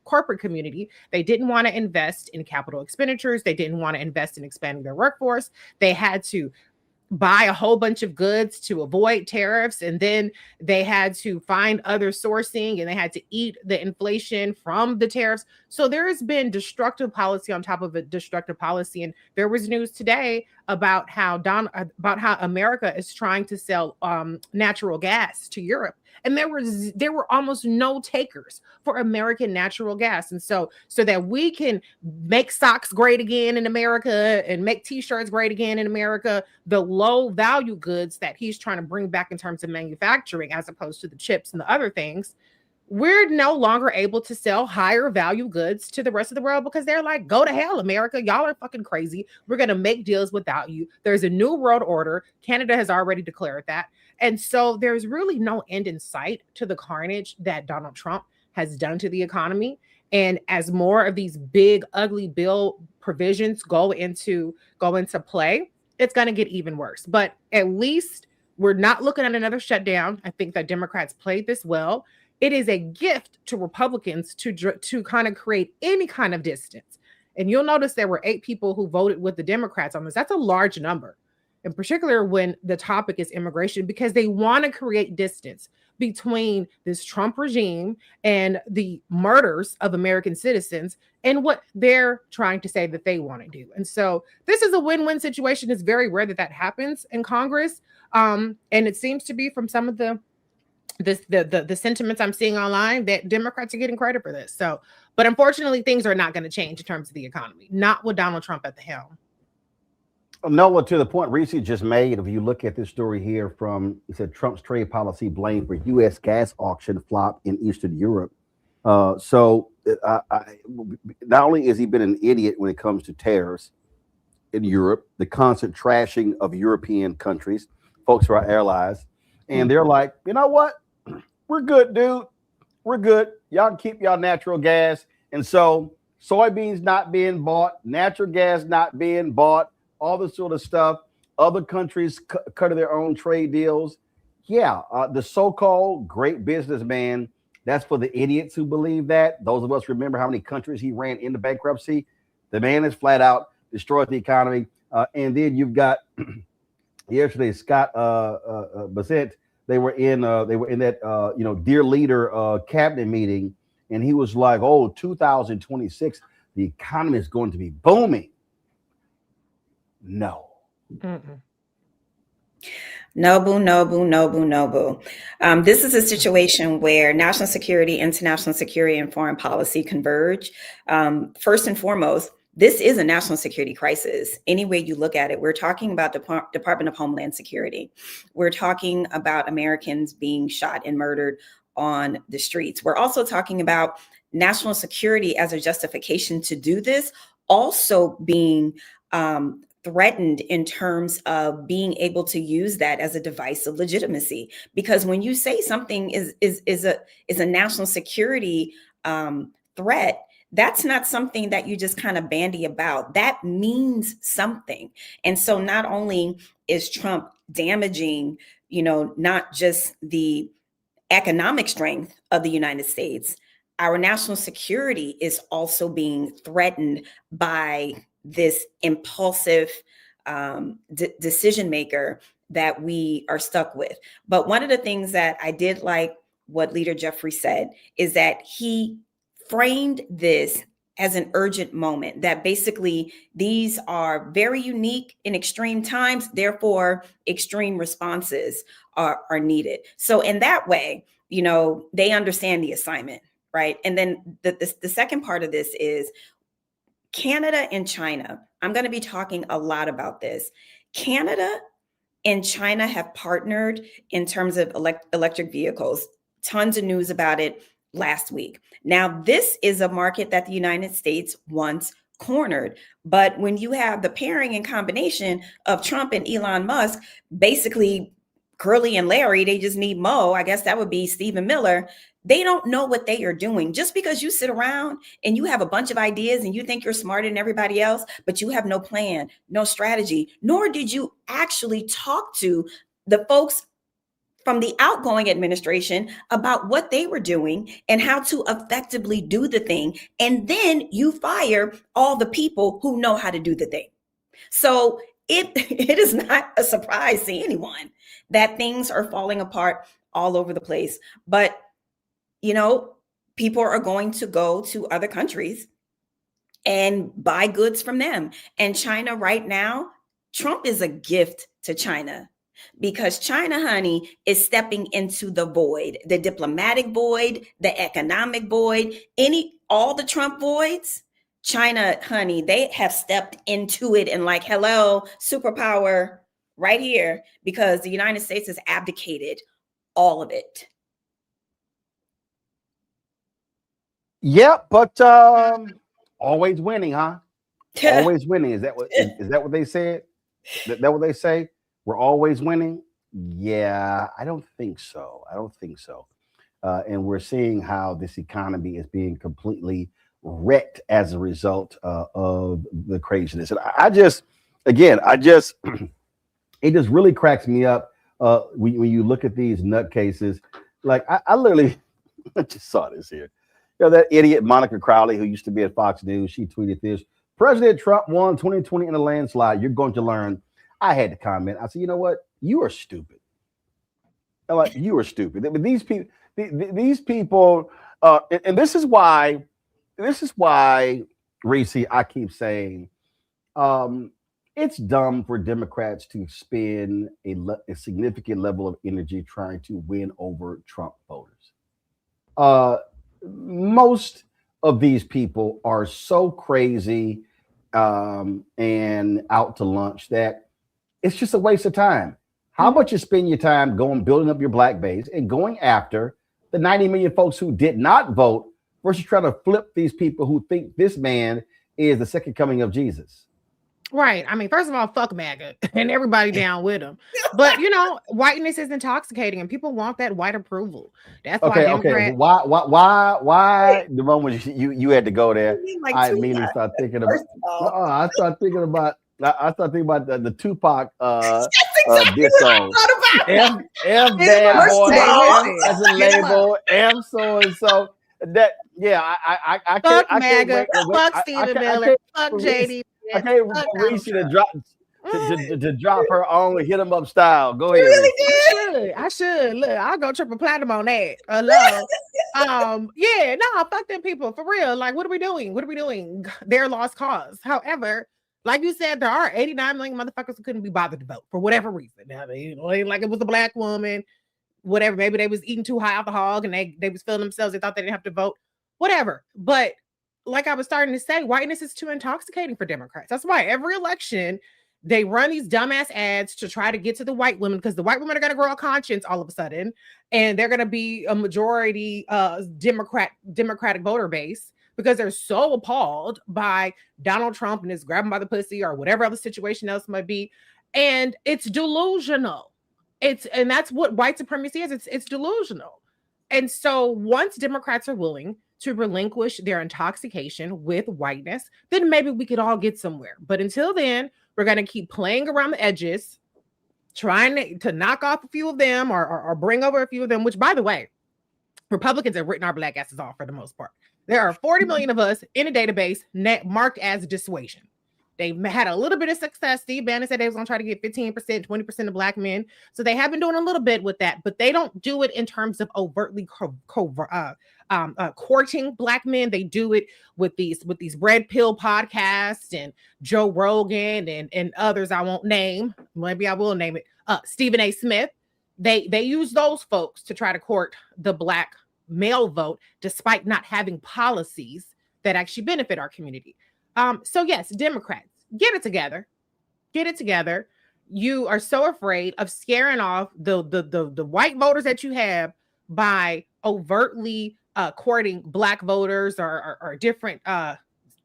[SPEAKER 8] corporate community. They didn't want to invest in capital expenditures. They didn't want to invest in expanding their workforce. They had to buy a whole bunch of goods to avoid tariffs, and then they had to find other sourcing, and they had to eat the inflation from the tariffs. So there has been destructive policy on top of a destructive policy. And there was news today about how America is trying to sell natural gas to Europe, and there were almost no takers for American natural gas. And so that we can make socks great again in America and make t-shirts great again in America, the low value goods that he's trying to bring back in terms of manufacturing, as opposed to the chips and the other things, we're no longer able to sell higher value goods to the rest of the world because they're like, go to hell, America. Y'all are fucking crazy. We're going to make deals without you. There's a new world order. Canada has already declared that. And so there's really no end in sight to the carnage that Donald Trump has done to the economy. And as more of these big, ugly bill provisions go into play, it's going to get even worse. But at least we're not looking at another shutdown. I think that Democrats played this well. It is a gift to Republicans to kind of create any kind of distance. And you'll notice there were 8 people who voted with the Democrats on this. That's a large number, in particular when the topic is immigration, because they want to create distance between this Trump regime and the murders of American citizens and what they're trying to say that they want to do. And so this is a win-win situation. It's very rare that that happens in Congress. And it seems to be from some of the sentiments I'm seeing online that Democrats are getting credit for this. So, but unfortunately, things are not going to change in terms of the economy, not with Donald Trump at the helm.
[SPEAKER 1] Noah, to the point Reese just made, if you look at this story here from, he said Trump's trade policy blamed for U.S. gas auction flop in Eastern Europe. Not only has he been an idiot when it comes to tariffs in Europe, the constant trashing of European countries, folks who are allies, and they're like, you know what? We're good, dude. We're good. Y'all can keep y'all natural gas. And so soybeans not being bought, natural gas not being bought, all this sort of stuff. Other countries cut their own trade deals. Yeah, the so-called great businessman, that's for the idiots who believe that. Those of us remember how many countries he ran into bankruptcy. The man has flat out destroyed the economy. And then you've got yesterday, Scott Bassett, they were in that dear leader cabinet meeting, and he was like, oh, 2026, the economy is going to be booming. No.
[SPEAKER 3] Mm-mm. No boo. This is a situation where national security, international security, and foreign policy converge. First and foremost, this is a national security crisis. Any way you look at it, we're talking about the Department of Homeland Security. We're talking about Americans being shot and murdered on the streets. We're also talking about national security as a justification to do this, also being threatened in terms of being able to use that as a device of legitimacy. Because when you say something is a national security threat, that's not something that you just kind of bandy about. That means something. And so not only is Trump damaging, not just the economic strength of the United States, our national security is also being threatened by this impulsive decision maker that we are stuck with. But one of the things that I did like what Leader Jeffries said is that he framed this as an urgent moment, that basically these are very unique in extreme times, therefore extreme responses are needed. So in that way, you know, they understand the assignment, right? And then the second part of this is Canada and China. I'm going to be talking a lot about this. Canada and China have partnered in terms of electric vehicles. Tons of news about it last week. Now, this is a market that the United States once cornered. But when you have the pairing and combination of Trump and Elon Musk, basically Curly and Larry, they just need Mo. I guess that would be Stephen Miller. They don't know what they are doing. Just because you sit around and you have a bunch of ideas and you think you're smarter than everybody else, but you have no plan, no strategy, nor did you actually talk to the folks from the outgoing administration about what they were doing and how to effectively do the thing. And then you fire all the people who know how to do the thing. So it is not a surprise to anyone that things are falling apart all over the place. But, you know, people are going to go to other countries and buy goods from them. And China right now, Trump is a gift to China. Because China, honey, is stepping into the void, the diplomatic void, the economic void, all the Trump voids. China, honey, they have stepped into it and like, hello, superpower right here, because the United States has abdicated all of it.
[SPEAKER 1] Yeah, but always winning, huh? Always winning. Is that what they said? That what they say? We're always winning? Yeah, I don't think so. And we're seeing how this economy is being completely wrecked as a result of the craziness. And it just really cracks me up when you look at these nutcases. Like I literally I just saw this here. You know, that idiot Monica Crowley, who used to be at Fox News, she tweeted this: President Trump won 2020 in a landslide. You're going to learn. I had to comment. I said, you know what? You are stupid. I'm like, you are stupid. But these people, and this is why, Reese, I keep saying, it's dumb for Democrats to spend a significant level of energy trying to win over Trump voters. Most of these people are so crazy and out to lunch that it's just a waste of time. How about you spend your time building up your black base and going after the 90 million folks who did not vote versus trying to flip these people who think this man is the second coming of Jesus?
[SPEAKER 8] Right. I mean, first of all, fuck MAGA and everybody down with him. But, you know, whiteness is intoxicating and people want that white approval. That's why Democrats...
[SPEAKER 1] Why the moment you had to go there, I immediately started thinking about... I started thinking about the Tupac diss song. F bad boy, M as a label, M so and so. That I
[SPEAKER 8] fuck
[SPEAKER 1] can't
[SPEAKER 8] MAGA, fuck Stephen Miller, fuck JD.
[SPEAKER 1] I can't wait for Reese to drop her own hit 'em up style. Go ahead.
[SPEAKER 8] Really I should. Look, I'll go triple platinum on that. Fuck them people for real. Like, what are we doing? They're lost cause. However, like you said, there are 89 million motherfuckers who couldn't be bothered to vote for whatever reason. Now, like it was a black woman, whatever. Maybe they was eating too high off the hog and they was feeling themselves. They thought they didn't have to vote, whatever. But like I was starting to say, whiteness is too intoxicating for Democrats. That's why every election they run these dumbass ads to try to get to the white women, because the white women are going to grow a conscience all of a sudden, and they're going to be a majority Democratic voter base, because they're so appalled by Donald Trump and his grab him by the pussy or whatever other situation else might be. And it's delusional. And that's what white supremacy is. It's delusional. And so once Democrats are willing to relinquish their intoxication with whiteness, then maybe we could all get somewhere. But until then, we're going to keep playing around the edges, trying to knock off a few of them or bring over a few of them, which, by the way, Republicans have written our black asses off for the most part. There are 40 million of us in a database marked as dissuasion. They had a little bit of success. Steve Bannon said they was going to try to get 15%, 20% of black men. So they have been doing a little bit with that, but they don't do it in terms of overtly courting black men. They do it with these red pill podcasts and Joe Rogan and others I won't name. Maybe I will name it. Stephen A. Smith. They use those folks to try to court the black male vote, despite not having policies that actually benefit our community. So yes, Democrats, get it together. Get it together. You are so afraid of scaring off the white voters that you have by overtly courting black voters or different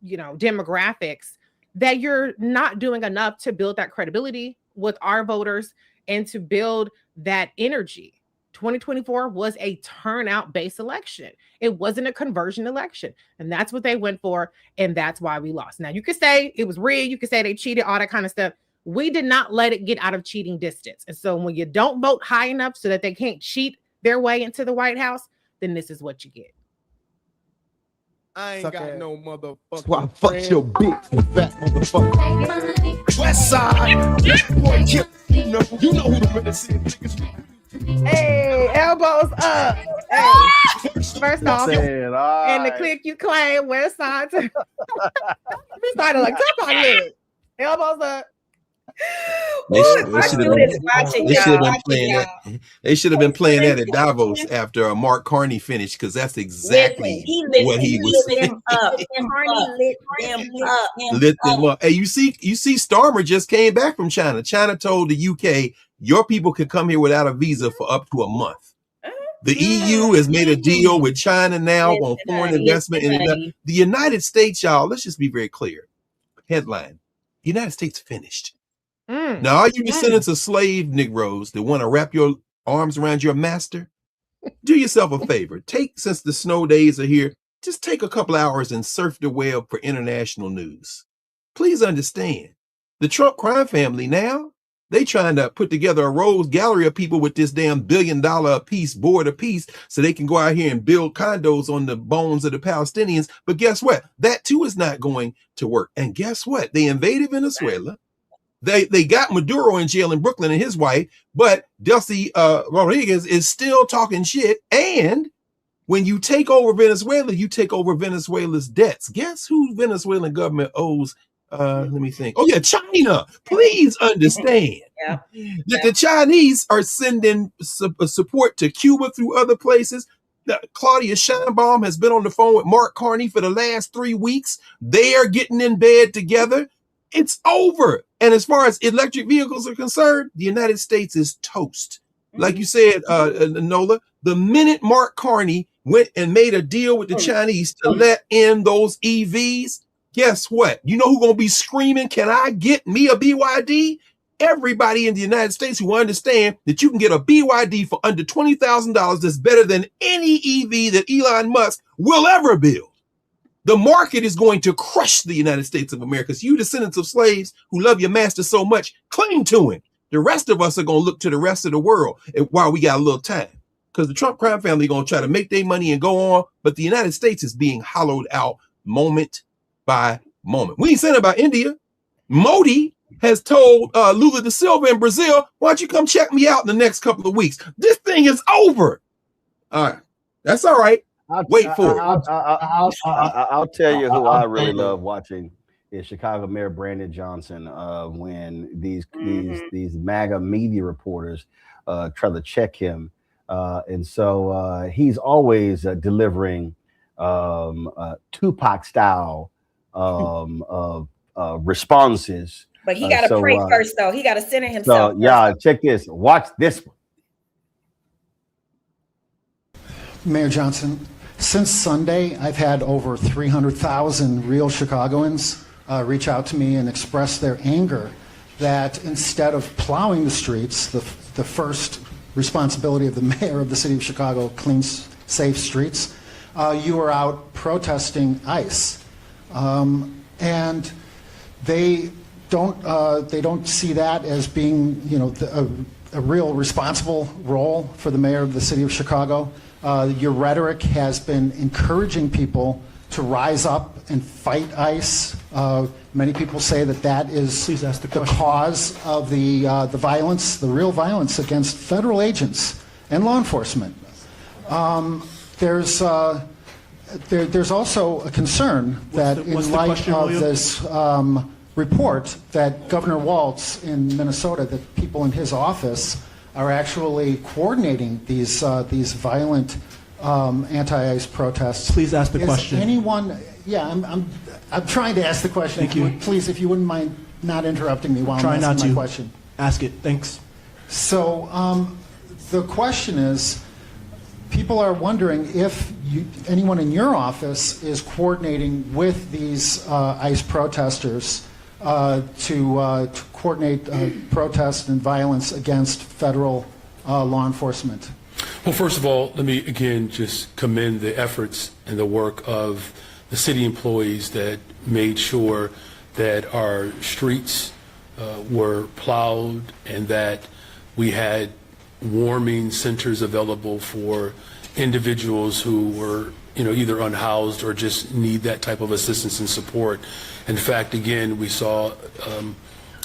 [SPEAKER 8] demographics, that you're not doing enough to build that credibility with our voters and to build that energy. 2024 was a turnout-based election. It wasn't a conversion election. And that's what they went for. And that's why we lost. Now, you could say it was rigged. You could say they cheated, all that kind of stuff. We did not let it get out of cheating distance. And so when you don't vote high enough so that they can't cheat their way into the White House, then this is what you get.
[SPEAKER 16] I ain't got no motherfucker.
[SPEAKER 11] That's why I fucked your big fat motherfucker.
[SPEAKER 16] West Side. Boy, you know who the realest is.
[SPEAKER 8] Hey, elbows up. Hey, first off, and the click you claim, West Side. We started like top on it. Elbows up.
[SPEAKER 2] They should have been playing that at Davos after Mark Carney finished, because that's exactly what he was saying. Lit them up. Hey, you see, Starmer just came back from China. China told the UK, your people can come here without a visa for up to a month. The EU has made a deal with China now on foreign investment. The United States, y'all, let's just be very clear. Headline: the United States finished. Now, all you descendants of slave Negroes that want to wrap your arms around your master, do yourself a favor. Since the snow days are here, just take a couple hours and surf the web for international news. Please understand, the Trump crime family now, they trying to put together a rogues gallery of people with this damn $1 billion a piece board a piece so they can go out here and build condos on the bones of the Palestinians. But guess what? That too is not going to work. And guess what? They invaded Venezuela. They got Maduro in jail in Brooklyn and his wife, but Delcy Rodriguez is still talking shit. And when you take over Venezuela, you take over Venezuela's debts. Guess who Venezuelan government owes? Let me think. Oh yeah, China. Please understand that the Chinese are sending support to Cuba through other places. Claudia Sheinbaum has been on the phone with Mark Carney for the last 3 weeks. They are getting in bed together. It's over. And as far as electric vehicles are concerned, the United States is toast. Like you said, Nola, the minute Mark Carney went and made a deal with the Chinese to let in those EVs, guess what? You know who's going to be screaming, can I get me a BYD? Everybody in the United States who understand that you can get a BYD for under $20,000 that's better than any EV that Elon Musk will ever build. The market is going to crush the United States of America. So you descendants of slaves who love your master so much, cling to him. The rest of us are going to look to the rest of the world while we got a little time. Because the Trump crime family are going to try to make their money and go on. But the United States is being hollowed out moment by moment. We ain't saying about India. Modi has told Lula da Silva in Brazil, why don't you come check me out in the next couple of weeks? This thing is over. All right. That's all right. Wait for it.
[SPEAKER 1] I'll tell you who I really love watching is Chicago Mayor Brandon Johnson. When these MAGA media reporters try to check him, and so he's always delivering Tupac style of responses.
[SPEAKER 3] But he got to pray first, though. He got to center himself.
[SPEAKER 1] So yeah, check this. Watch this one.
[SPEAKER 5] Mayor Johnson, since Sunday, I've had over 300,000 real Chicagoans reach out to me and express their anger that instead of plowing the streets, the first responsibility of the mayor of the city of Chicago, clean, safe streets, you are out protesting ICE. And they don't see that as being, a real responsible role for the mayor of the city of Chicago. Your rhetoric has been encouraging people to rise up and fight ICE. Many people say that that is the cause of the violence, the real violence against federal agents and law enforcement. There's also a concern that in light of this report that Governor Walz in Minnesota, that people in his office are actually coordinating these violent anti-ICE protests.
[SPEAKER 6] Please ask the question.
[SPEAKER 5] Anyone? Yeah, I'm trying to ask the question.
[SPEAKER 6] Thank you.
[SPEAKER 5] Please, if you wouldn't mind not interrupting me while I'm asking my question.
[SPEAKER 6] Ask it. Thanks.
[SPEAKER 5] So the question is, people are wondering if anyone in your office is coordinating with these ICE protesters to coordinate protest and violence against federal law enforcement.
[SPEAKER 7] Well, first of all, let me again just commend the efforts and the work of the city employees that made sure that our streets were plowed and that we had warming centers available for individuals who were, either unhoused or just need that type of assistance and support. In fact, again, we saw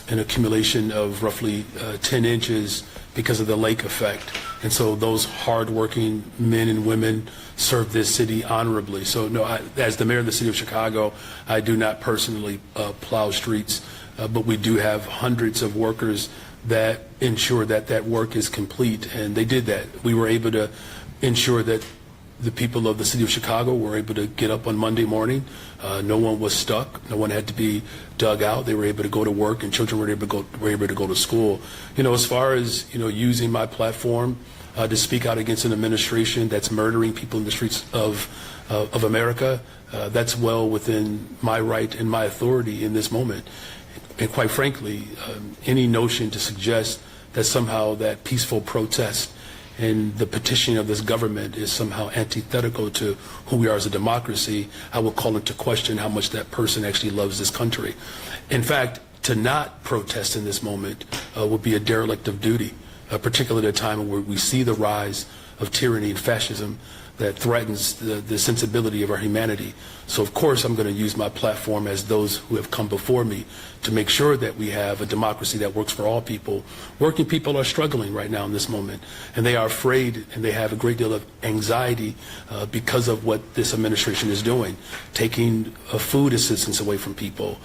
[SPEAKER 7] an accumulation of roughly 10 inches because of the lake effect. And so those hardworking men and women serve this city honorably. So no, as the mayor of the city of Chicago, I do not personally plow streets, but we do have hundreds of workers that ensure that that work is complete, and they did that. We were able to ensure that the people of the city of Chicago were able to get up on Monday morning. No one was stuck. No one had to be dug out. They were able to go to work, and children were able to go to school. As far as using my platform to speak out against an administration that's murdering people in the streets of America, that's well within my right and my authority in this moment. And quite frankly, any notion to suggest that somehow that peaceful protest and the petitioning of this government is somehow antithetical to who we are as a democracy, I will call into question how much that person actually loves this country. In fact, to not protest in this moment would be a derelict of duty, particularly at a time where we see the rise of tyranny and fascism that threatens the sensibility of our humanity. So of course I'm going to use my platform, as those who have come before me, to make sure that we have a democracy that works for all people. Working people are struggling right now in this moment, and they are afraid and they have a great deal of anxiety because of what this administration is doing, taking food assistance away from people,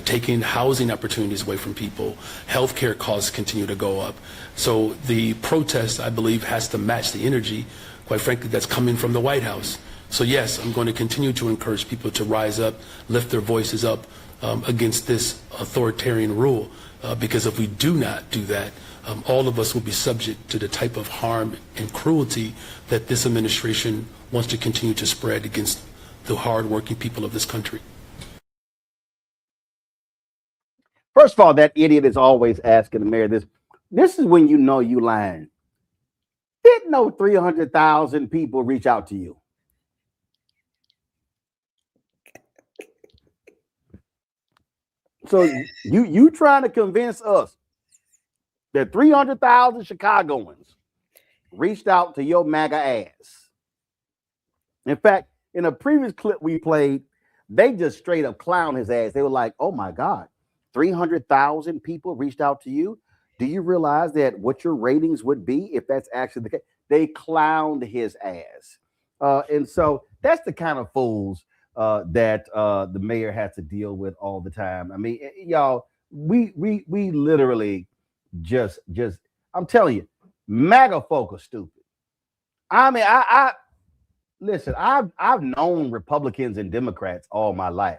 [SPEAKER 7] taking housing opportunities away from people. Healthcare costs continue to go up. So the protest, I believe, has to match the energy, quite frankly, that's coming from the White House. So yes, I'm going to continue to encourage people to rise up, lift their voices up against this authoritarian rule, because if we do not do that, all of us will be subject to the type of harm and cruelty that this administration wants to continue to spread against the hardworking people of this country.
[SPEAKER 1] First of all, that idiot is always asking the mayor this. This is when you know you lying. Didn't no 300,000 people reach out to you. So you trying to convince us that 300,000 Chicagoans reached out to your MAGA ass. In fact, in a previous clip we played, they just straight up clowned his ass. They were like, oh my God, 300,000 people reached out to you. Do you realize that what your ratings would be if that's actually the case? They clowned his ass. And so that's the kind of fools that the mayor has to deal with all the time. I mean, y'all, we literally just I'm telling you, MAGA folk are stupid. I mean, I listen, I've known Republicans and Democrats all my life.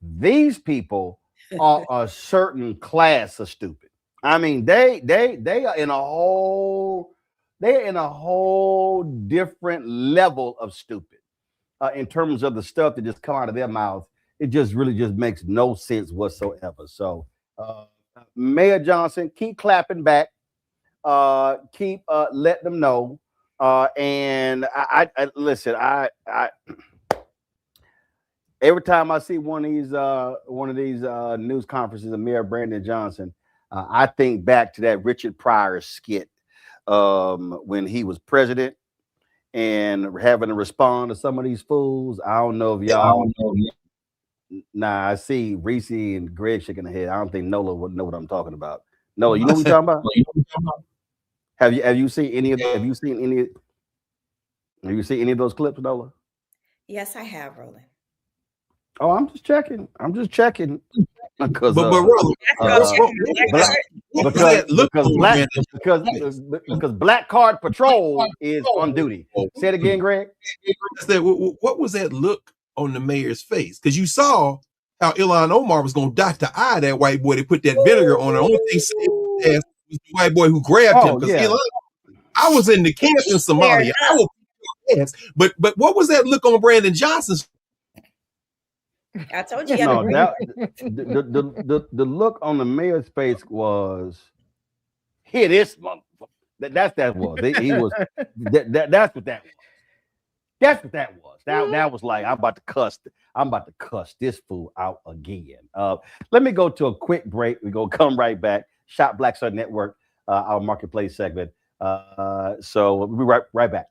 [SPEAKER 1] These people are a certain class of stupid. I mean, they are in a whole different level of stupid in terms of the stuff that just come out of their mouths. It just really just makes no sense whatsoever. So, Mayor Johnson, keep clapping back, keep letting them know. And I listen. I every time I see one of these news conferences of Mayor Brandon Johnson, I think back to that Richard Pryor skit when he was president and having to respond to some of these fools. I don't know if y'all Nah, I see Reese and Greg shaking their head. I don't think Nola would know what I'm talking about. Nola, you know what we're talking about? Have you seen any of any of those clips, Nola?
[SPEAKER 3] Yes, I have, Roland.
[SPEAKER 1] Oh, I'm just checking. Because Black Card Patrol is on duty. Say it again, Greg.
[SPEAKER 2] What was that look on the mayor's face? Because you saw how Ilhan Omar was going to dot the eye that white boy. They put that vinegar on it. The only thing saved his ass was the white boy who grabbed him. Because I was in the camp in Somalia. I will ass. But what was that look on Brandon Johnson's?
[SPEAKER 3] I told you.
[SPEAKER 1] No, the look on the mayor's face was, here this motherfucker. That's what that was. That's what that was. That's what that was. That was like, I'm about to cuss this fool out again. Let me go to a quick break. We're gonna come right back. Shop Black Star Network, our marketplace segment. So we'll be right back.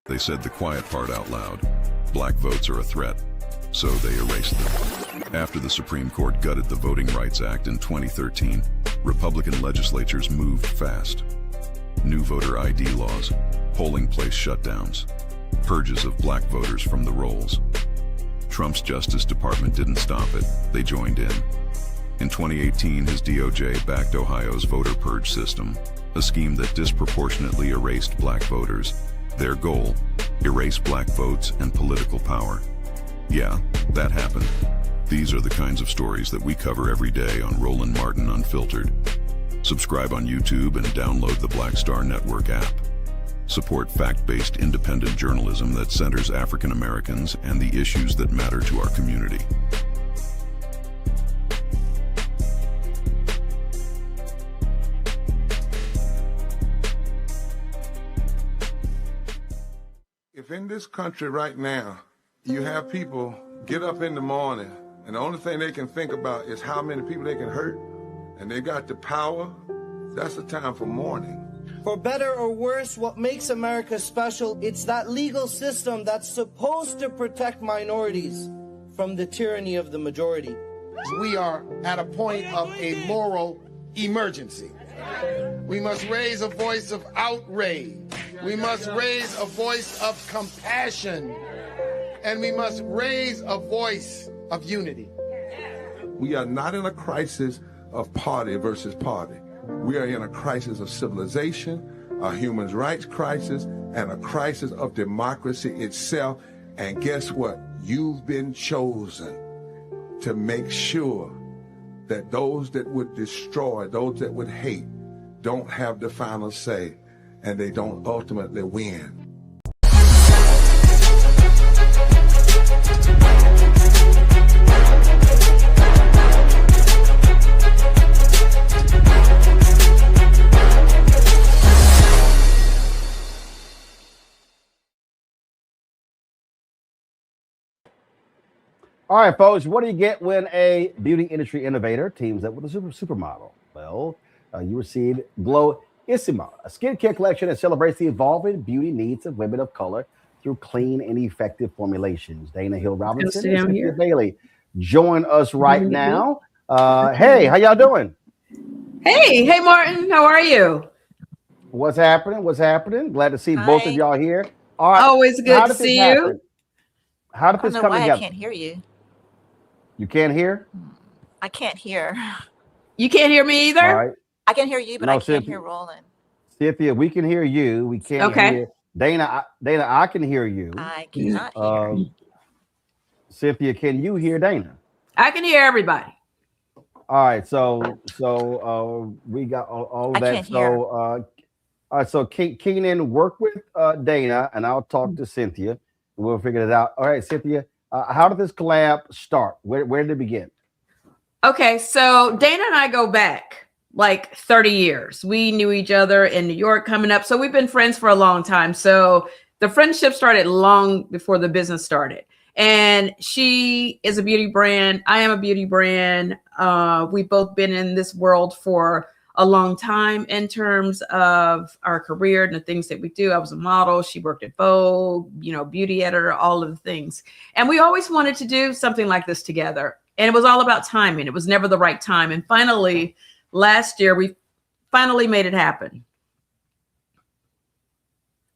[SPEAKER 9] They said the quiet part out loud. Black votes are a threat, so they erased them. After the Supreme Court gutted the Voting Rights Act in 2013, Republican legislatures moved fast. New voter ID laws, polling place shutdowns, purges of black voters from the rolls. Trump's Justice Department didn't stop it, they joined in. In 2018, his DOJ backed Ohio's voter purge system, a scheme that disproportionately erased black voters. Their goal, erase black votes and political power. Yeah, that happened. These are the kinds of stories that we cover every day on Roland Martin Unfiltered. Subscribe on YouTube and download the Black Star Network app. Support fact-based independent journalism that centers African Americans and the issues that matter to our community.
[SPEAKER 16] If in this country right now, you have people get up in the morning and the only thing they can think about is how many people they can hurt, and they got the power, that's the time for mourning.
[SPEAKER 10] For better or worse, what makes America special, it's that legal system that's supposed to protect minorities from the tyranny of the majority.
[SPEAKER 16] We are at a point of a moral emergency. We must raise a voice of outrage. We must raise a voice of compassion. And we must raise a voice of unity.
[SPEAKER 14] We are not in a crisis of party versus party. We are in a crisis of civilization, a human rights crisis, and a crisis of democracy itself. And guess what? You've been chosen to make sure that those that would destroy, those that would hate, don't have the final say, and they don't ultimately win.
[SPEAKER 1] All right, folks, what do you get when a beauty industry innovator teams up with a supermodel? Well, you received Glowissima, a skincare collection that celebrates the evolving beauty needs of women of color through clean and effective formulations. Dana Hill Robinson and Cynthia Bailey join us right now. Hey, how y'all doing?
[SPEAKER 15] Hey, Martin, how are you?
[SPEAKER 1] What's happening? Glad to see both of y'all here. All right,
[SPEAKER 15] always good to see you.
[SPEAKER 1] How did this come together?
[SPEAKER 18] I can't hear you.
[SPEAKER 1] You can't hear?
[SPEAKER 18] I can't hear.
[SPEAKER 15] You can't hear me either?
[SPEAKER 1] All right.
[SPEAKER 18] I can hear you, but I can't hear Roland.
[SPEAKER 1] Cynthia, we can hear you. We can't hear Dana. Dana, I can hear you.
[SPEAKER 18] I cannot hear.
[SPEAKER 1] Cynthia, can you hear Dana?
[SPEAKER 15] I can hear everybody.
[SPEAKER 1] All right, so we got all of that.
[SPEAKER 18] Can't hear.
[SPEAKER 1] All right, so Keenan, work with Dana, and I'll talk to Cynthia. We'll figure it out. All right, Cynthia, how did this collab start? Where did it begin?
[SPEAKER 15] Okay, so Dana and I go back like 30 years. We knew each other in New York coming up. So we've been friends for a long time. So the friendship started long before the business started. And she is a beauty brand. I am a beauty brand. We've both been in this world for a long time in terms of our career and the things that we do. I was a model. She worked at Vogue, beauty editor, all of the things. And we always wanted to do something like this together. And it was all about timing. It was never the right time. And finally, last year, we finally made it happen.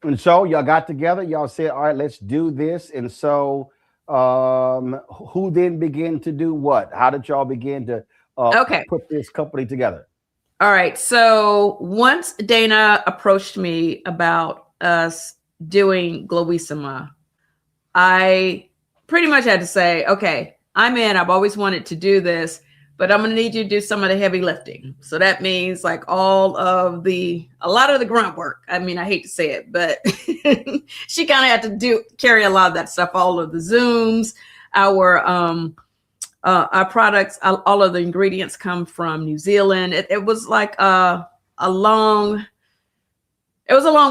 [SPEAKER 1] And so y'all got together, y'all said, all right, let's do this. And so who then began to do what? How did y'all begin to put this company together?
[SPEAKER 15] All right. So once Dana approached me about us doing Glowissima, I pretty much had to say, okay, I'm in. I've always wanted to do this, but I'm going to need you to do some of the heavy lifting. So that means like a lot of the grunt work. I mean, I hate to say it, but she kind of had to carry a lot of that stuff, all of the Zooms, our products, all of the ingredients come from New Zealand. It was like a long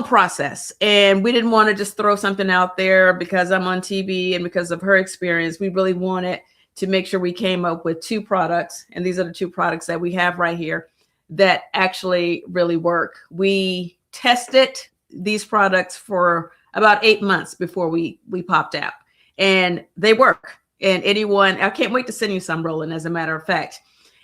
[SPEAKER 15] process, and we didn't want to just throw something out there because I'm on TV and because of her experience. We really wanted to make sure we came up with 2 products, and these are the 2 products that we have right here that actually really work. We tested these products for about 8 months before we popped out, and they work. And anyone, I can't wait to send you some, Roland, as a matter of fact.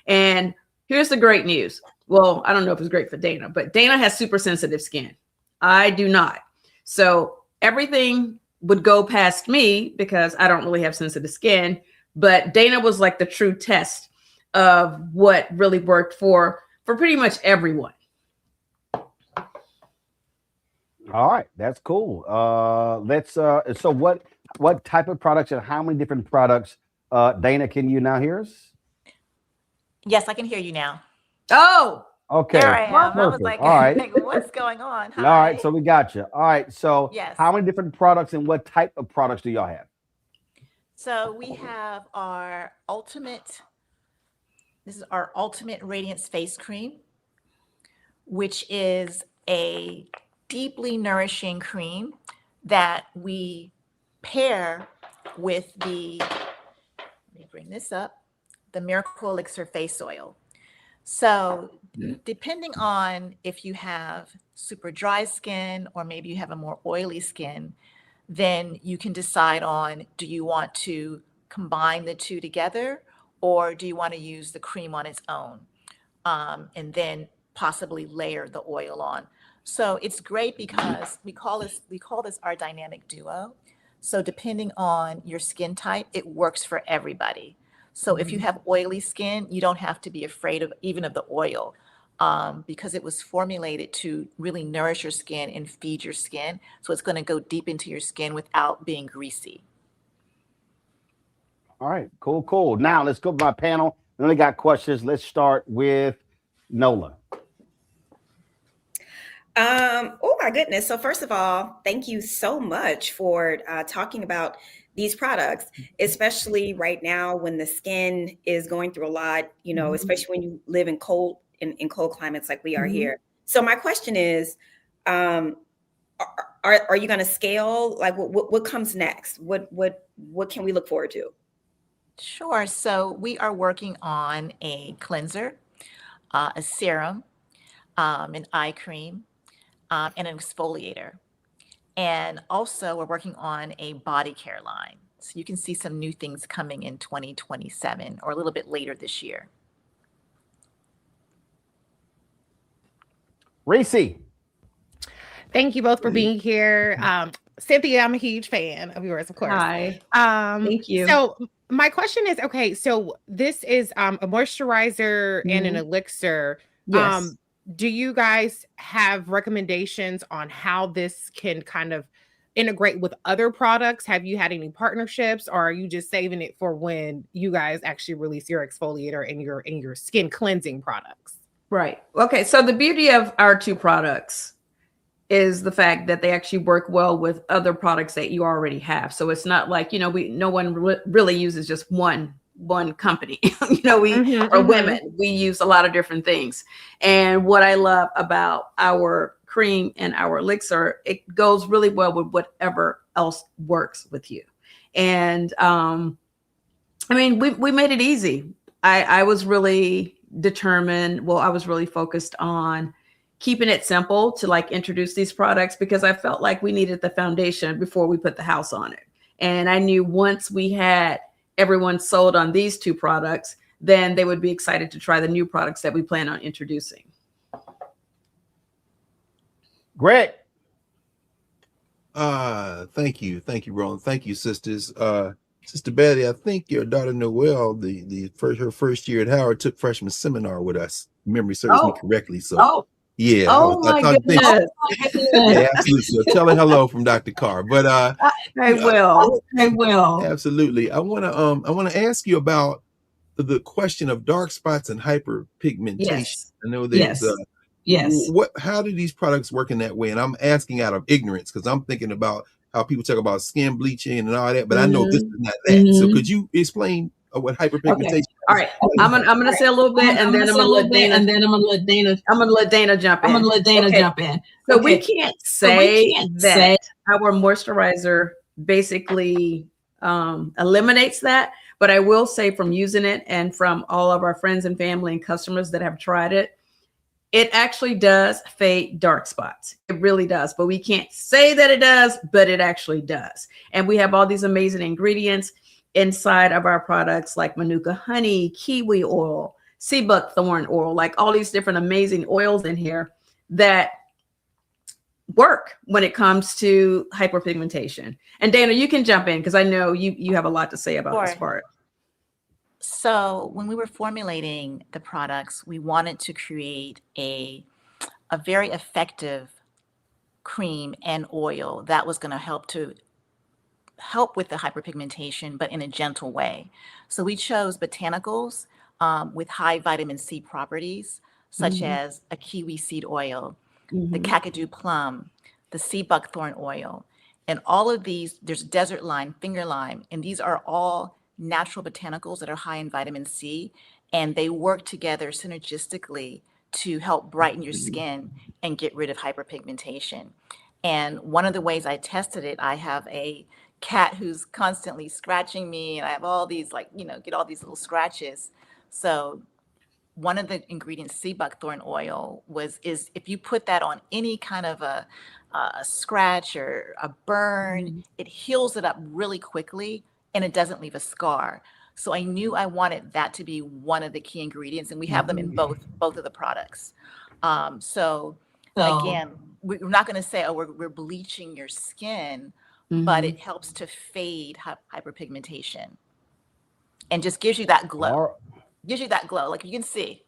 [SPEAKER 15] And here's the great news. Well, I don't know if it's great for Dana, but Dana has super sensitive skin. I do not. So everything would go past me because I don't really have sensitive skin. But Dana was like the true test of what really worked for pretty much everyone.
[SPEAKER 1] All right, that's cool. So what type of products and how many different products? Dana, can you now hear us?
[SPEAKER 18] Yes, I can hear you now.
[SPEAKER 15] Oh,
[SPEAKER 1] okay.
[SPEAKER 18] There I am. I was
[SPEAKER 1] Perfect.
[SPEAKER 18] like,
[SPEAKER 1] all right.
[SPEAKER 18] what's going on?
[SPEAKER 1] All right, so we got you. All right, so
[SPEAKER 18] Yes.
[SPEAKER 1] how many different products and what type of products do y'all have?
[SPEAKER 18] So we have our ultimate, this is our ultimate radiance face cream, which is a deeply nourishing cream that we pair with let me bring this up, the Miracle Elixir face oil. So depending on if you have super dry skin or maybe you have a more oily skin, then you can decide on, do you want to combine the 2 together, or do you want to use the cream on its own and then possibly layer the oil on? So it's great because we call this our dynamic duo. So depending on your skin type, it works for everybody. So if you have oily skin, you don't have to be afraid of even of the oil because it was formulated to really nourish your skin and feed your skin. So it's going to go deep into your skin without being greasy.
[SPEAKER 1] All right, cool. Now let's go to my panel. We only got questions. Let's start with Nola.
[SPEAKER 3] Oh my goodness. So first of all, thank you so much for talking about these products, especially right now when the skin is going through a lot, especially when you live in cold climates like we are here. So my question is, are you going to scale? Like what comes next? What can we look forward to?
[SPEAKER 18] Sure. So we are working on a cleanser, a serum, an eye cream, and an exfoliator. And also we're working on a body care line. So you can see some new things coming in 2027 or a little bit later this year.
[SPEAKER 1] Reese.
[SPEAKER 8] Thank you both for being here. Cynthia, I'm a huge fan of yours, of course.
[SPEAKER 15] Hi.
[SPEAKER 8] Thank you. So my question is, okay, so this is a moisturizer and an elixir.
[SPEAKER 15] Yes.
[SPEAKER 8] Do you guys have recommendations on how this can kind of integrate with other products? Have you had any partnerships, or are you just saving it for when you guys actually release your exfoliator and your skin cleansing products?
[SPEAKER 15] Right. Okay. So the beauty of our 2 products is the fact that they actually work well with other products that you already have. So it's not like, no one really uses just one company. Women, we use a lot of different things. And what I love about our cream and our elixir, it goes really well with whatever else works with you. And I mean, we made it easy. I was really determined. Well, I was really focused on keeping it simple to like introduce these products, because I felt like we needed the foundation before we put the house on it. And I knew once we had everyone sold on these two products, then they would be excited to try the new products that we plan on introducing.
[SPEAKER 1] Greg.
[SPEAKER 2] Thank you, Roland. Thank you, sisters. Sister Betty, I think your daughter Noelle, her first year at Howard, took freshman seminar with us. Memory serves me correctly. So yeah.
[SPEAKER 15] Oh my goodness.
[SPEAKER 2] Yeah, absolutely. So tell her hello from Dr. Carr. But
[SPEAKER 15] I will.
[SPEAKER 2] Absolutely. I wanna ask you about the question of dark spots and hyperpigmentation.
[SPEAKER 15] Yes.
[SPEAKER 2] I know there's
[SPEAKER 15] Yes.
[SPEAKER 2] How do these products work in that way? And I'm asking out of ignorance, because I'm thinking about how people talk about skin bleaching and all that, but I know this is not that. So could you explain what hyperpigmentation is?
[SPEAKER 15] All right. I'm gonna say a little bit, and then I'm gonna let Dana jump in. So we can't say that our moisturizer basically eliminates that, but I will say from using it and from all of our friends and family and customers that have tried it, it actually does fade dark spots. It really does, but we can't say that it does, but it actually does. And we have all these amazing ingredients inside of our products, like Manuka honey, kiwi oil, sea buckthorn oil, like all these different amazing oils in here that work when it comes to hyperpigmentation. And Dana, you can jump in, because I know you have a lot to say about this part.
[SPEAKER 18] So when we were formulating the products, we wanted to create a very effective cream and oil that was going to help with the hyperpigmentation, but in a gentle way. So we chose botanicals with high vitamin C properties, such as a kiwi seed oil, the kakadu plum, the sea buckthorn oil, and all of these. There's desert lime, finger lime, and these are all natural botanicals that are high in vitamin C, and they work together synergistically to help brighten your skin and get rid of hyperpigmentation. And one of the ways I tested it, I have a cat who's constantly scratching me, and I have all these get all these little scratches. So one of the ingredients, sea buckthorn oil, is if you put that on any kind of a scratch or a burn, it heals it up really quickly, and it doesn't leave a scar. So I knew I wanted that to be one of the key ingredients, and we have them in both of the products. So again, we're not going to say, oh, we're bleaching your skin, but it helps to fade hyperpigmentation and just gives you that glow. Gives you that glow, like you can see.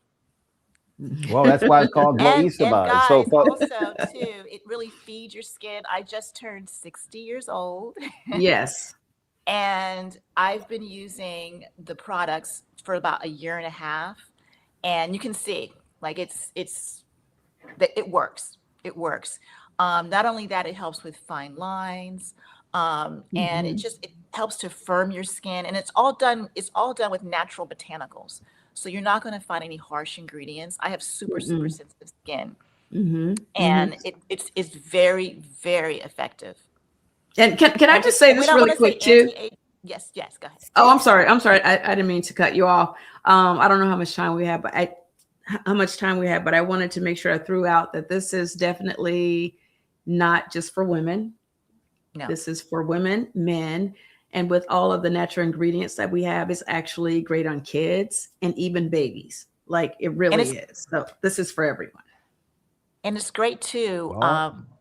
[SPEAKER 1] Well, that's why it's called Glow East about it. So
[SPEAKER 18] also too, it really feeds your skin. I just turned 60 years old.
[SPEAKER 15] Yes.
[SPEAKER 18] And I've been using the products for about 1.5 years, and you can see, like, it works. It works. Not only that, it helps with fine lines, and it helps to firm your skin, and it's all done with natural botanicals. So you're not going to find any harsh ingredients. I have super sensitive skin, and it's very, very effective.
[SPEAKER 15] And can I just say this really quick too?
[SPEAKER 18] Yes, go ahead.
[SPEAKER 15] Oh, I'm sorry. I didn't mean to cut you off. I don't know how much time we have, but I wanted to make sure I threw out that this is definitely not just for women.
[SPEAKER 18] No.
[SPEAKER 15] This is for women, men, and with all of the natural ingredients that we have, it's actually great on kids and even babies. Like, it really is. So this is for everyone.
[SPEAKER 18] And it's great too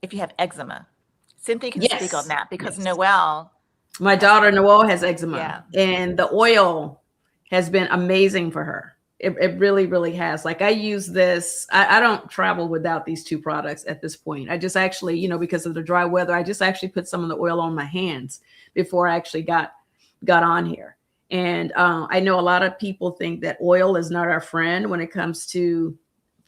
[SPEAKER 18] if you have eczema. Cynthia can speak on that, because Noelle.
[SPEAKER 15] My daughter Noelle has eczema, and the oil has been amazing for her. It really, really has. Like, I use this. I don't travel without these two products at this point. I just actually, because of the dry weather, I just actually put some of the oil on my hands before I actually got on here. And I know a lot of people think that oil is not our friend when it comes to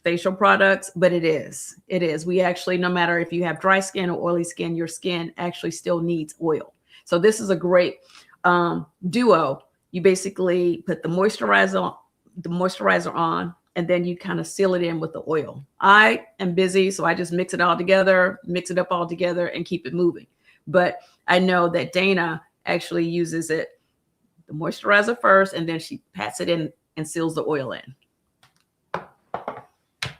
[SPEAKER 15] facial products, but it is. It is. We actually, no matter if you have dry skin or oily skin, your skin actually still needs oil. So this is a great duo. You basically put the moisturizer on, and then you kind of seal it in with the oil. I am busy, so I just mix it up all together and keep it moving. But I know that Dana actually uses it, the moisturizer first, and then she pats it in and seals the oil in.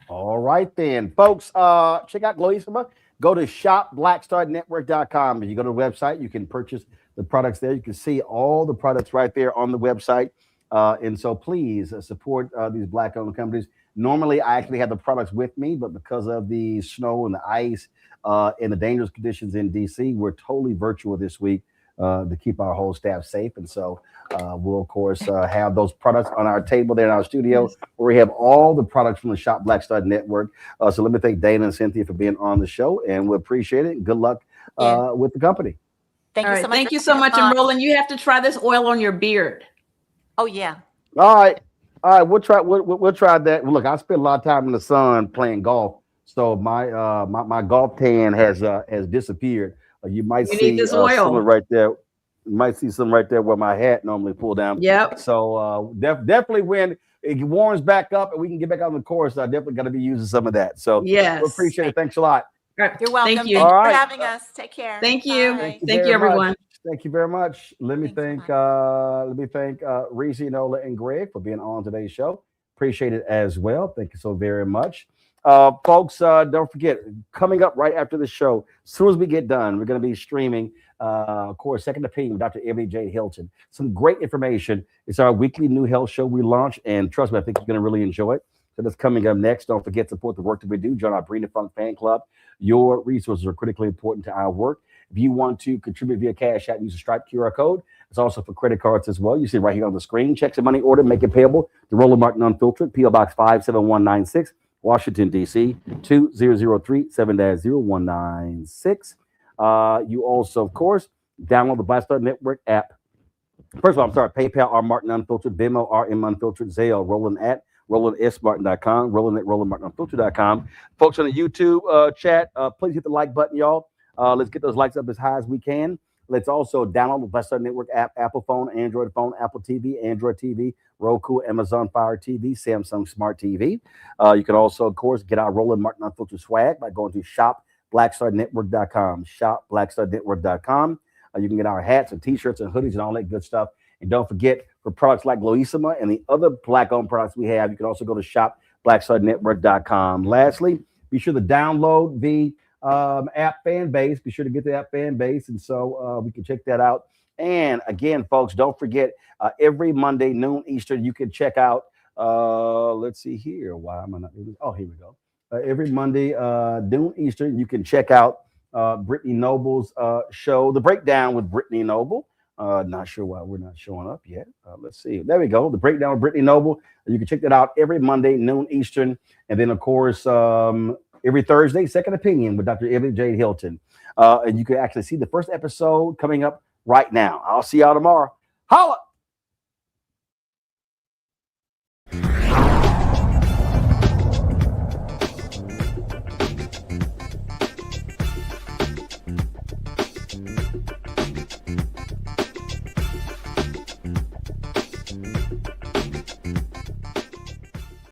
[SPEAKER 1] All right then, folks, check out Gloisima. Go to shopblackstarnetwork.com. If you go to the website, you can purchase the products there. You can see all the products right there on the website. And so please support these Black-owned companies. Normally, I actually have the products with me, but because of the snow and the ice and the dangerous conditions in D.C., we're totally virtual this week to keep our whole staff safe. And so we'll, of course, have those products on our table there in our studio where we have all the products from the Shop Black Star Network. So let me thank Dana and Cynthia for being on the show, and we appreciate it. Good luck with the company.
[SPEAKER 18] Thank you so much.
[SPEAKER 15] Thank you so much. And Roland, you have to try this oil on your beard.
[SPEAKER 18] Oh, yeah.
[SPEAKER 1] All right. We'll try that. Well, look, I spent a lot of time in the sun playing golf, so my golf tan has disappeared. You might see
[SPEAKER 15] this oil
[SPEAKER 1] some right there. You might see some right there where my hat normally pull down.
[SPEAKER 15] Yep.
[SPEAKER 1] So definitely when it warms back up and we can get back on the course, I definitely got to be using some of that. So
[SPEAKER 15] yes,
[SPEAKER 1] we appreciate it. Thanks a lot.
[SPEAKER 18] You're welcome.
[SPEAKER 15] Thank you.
[SPEAKER 18] Thank you for having us. Take care.
[SPEAKER 15] Thank you.
[SPEAKER 18] Bye.
[SPEAKER 15] Thank you, everyone.
[SPEAKER 1] Thank you very much. Let me thank Reese, Nola, and Greg for being on today's show. Appreciate it as well. Thank you so very much. Folks, don't forget, coming up right after the show, as soon as we get done, we're going to be streaming, of course, Second Opinion with Dr. Ebony J. Hilton. Some great information. It's our weekly new health show we launched, and trust me, I think you're going to really enjoy it. So that's coming up next. Don't forget to support the work that we do. Join our Bring the Funk fan club. Your resources are critically important to our work. If you want to contribute via Cash App, use the Stripe QR code. It's also for credit cards as well. You see right here on the screen. Checks and money order, make it payable to Roland Martin Unfiltered, P.O. Box 57196, Washington, D.C., 2003 7-0196. You also, of course, download the Black Star Network app. First of all, I'm sorry, PayPal, R. Martin Unfiltered, Venmo, RM Unfiltered, Zelle, Roland at RolandSMartin.com, Roland at RolandMartinUnfiltered.com. Folks on the YouTube chat, please hit the like button, y'all. Let's get those likes up as high as we can. Let's also download the Black Star Network app, Apple phone, Android phone, Apple TV, Android TV, Roku, Amazon Fire TV, Samsung Smart TV. You can also, of course, get our Roland Martin Unfiltered swag by going to shopblackstarnetwork.com, shopblackstarnetwork.com. You can get our hats and T-shirts and hoodies and all that good stuff. And don't forget, for products like Gloisima and the other Black-owned products we have, you can also go to shopblackstarnetwork.com. Lastly, be sure to download the app fan base. Be sure to get the app fan base, and so we can check that out. And again, folks, don't forget, every Monday noon Eastern, you can check out. Let's see here. Why am I not? Oh, here we go. Every Monday noon Eastern, you can check out Brittany Noble's show, The Breakdown with Brittany Noble. Not sure why we're not showing up yet. Let's see. There we go. The Breakdown with Brittany Noble. You can check that out every Monday noon Eastern, and then of course every Thursday, Second Opinion with Dr. Ebony J. Hilton. And you can actually see the first episode coming up right now. I'll see y'all tomorrow. Holla!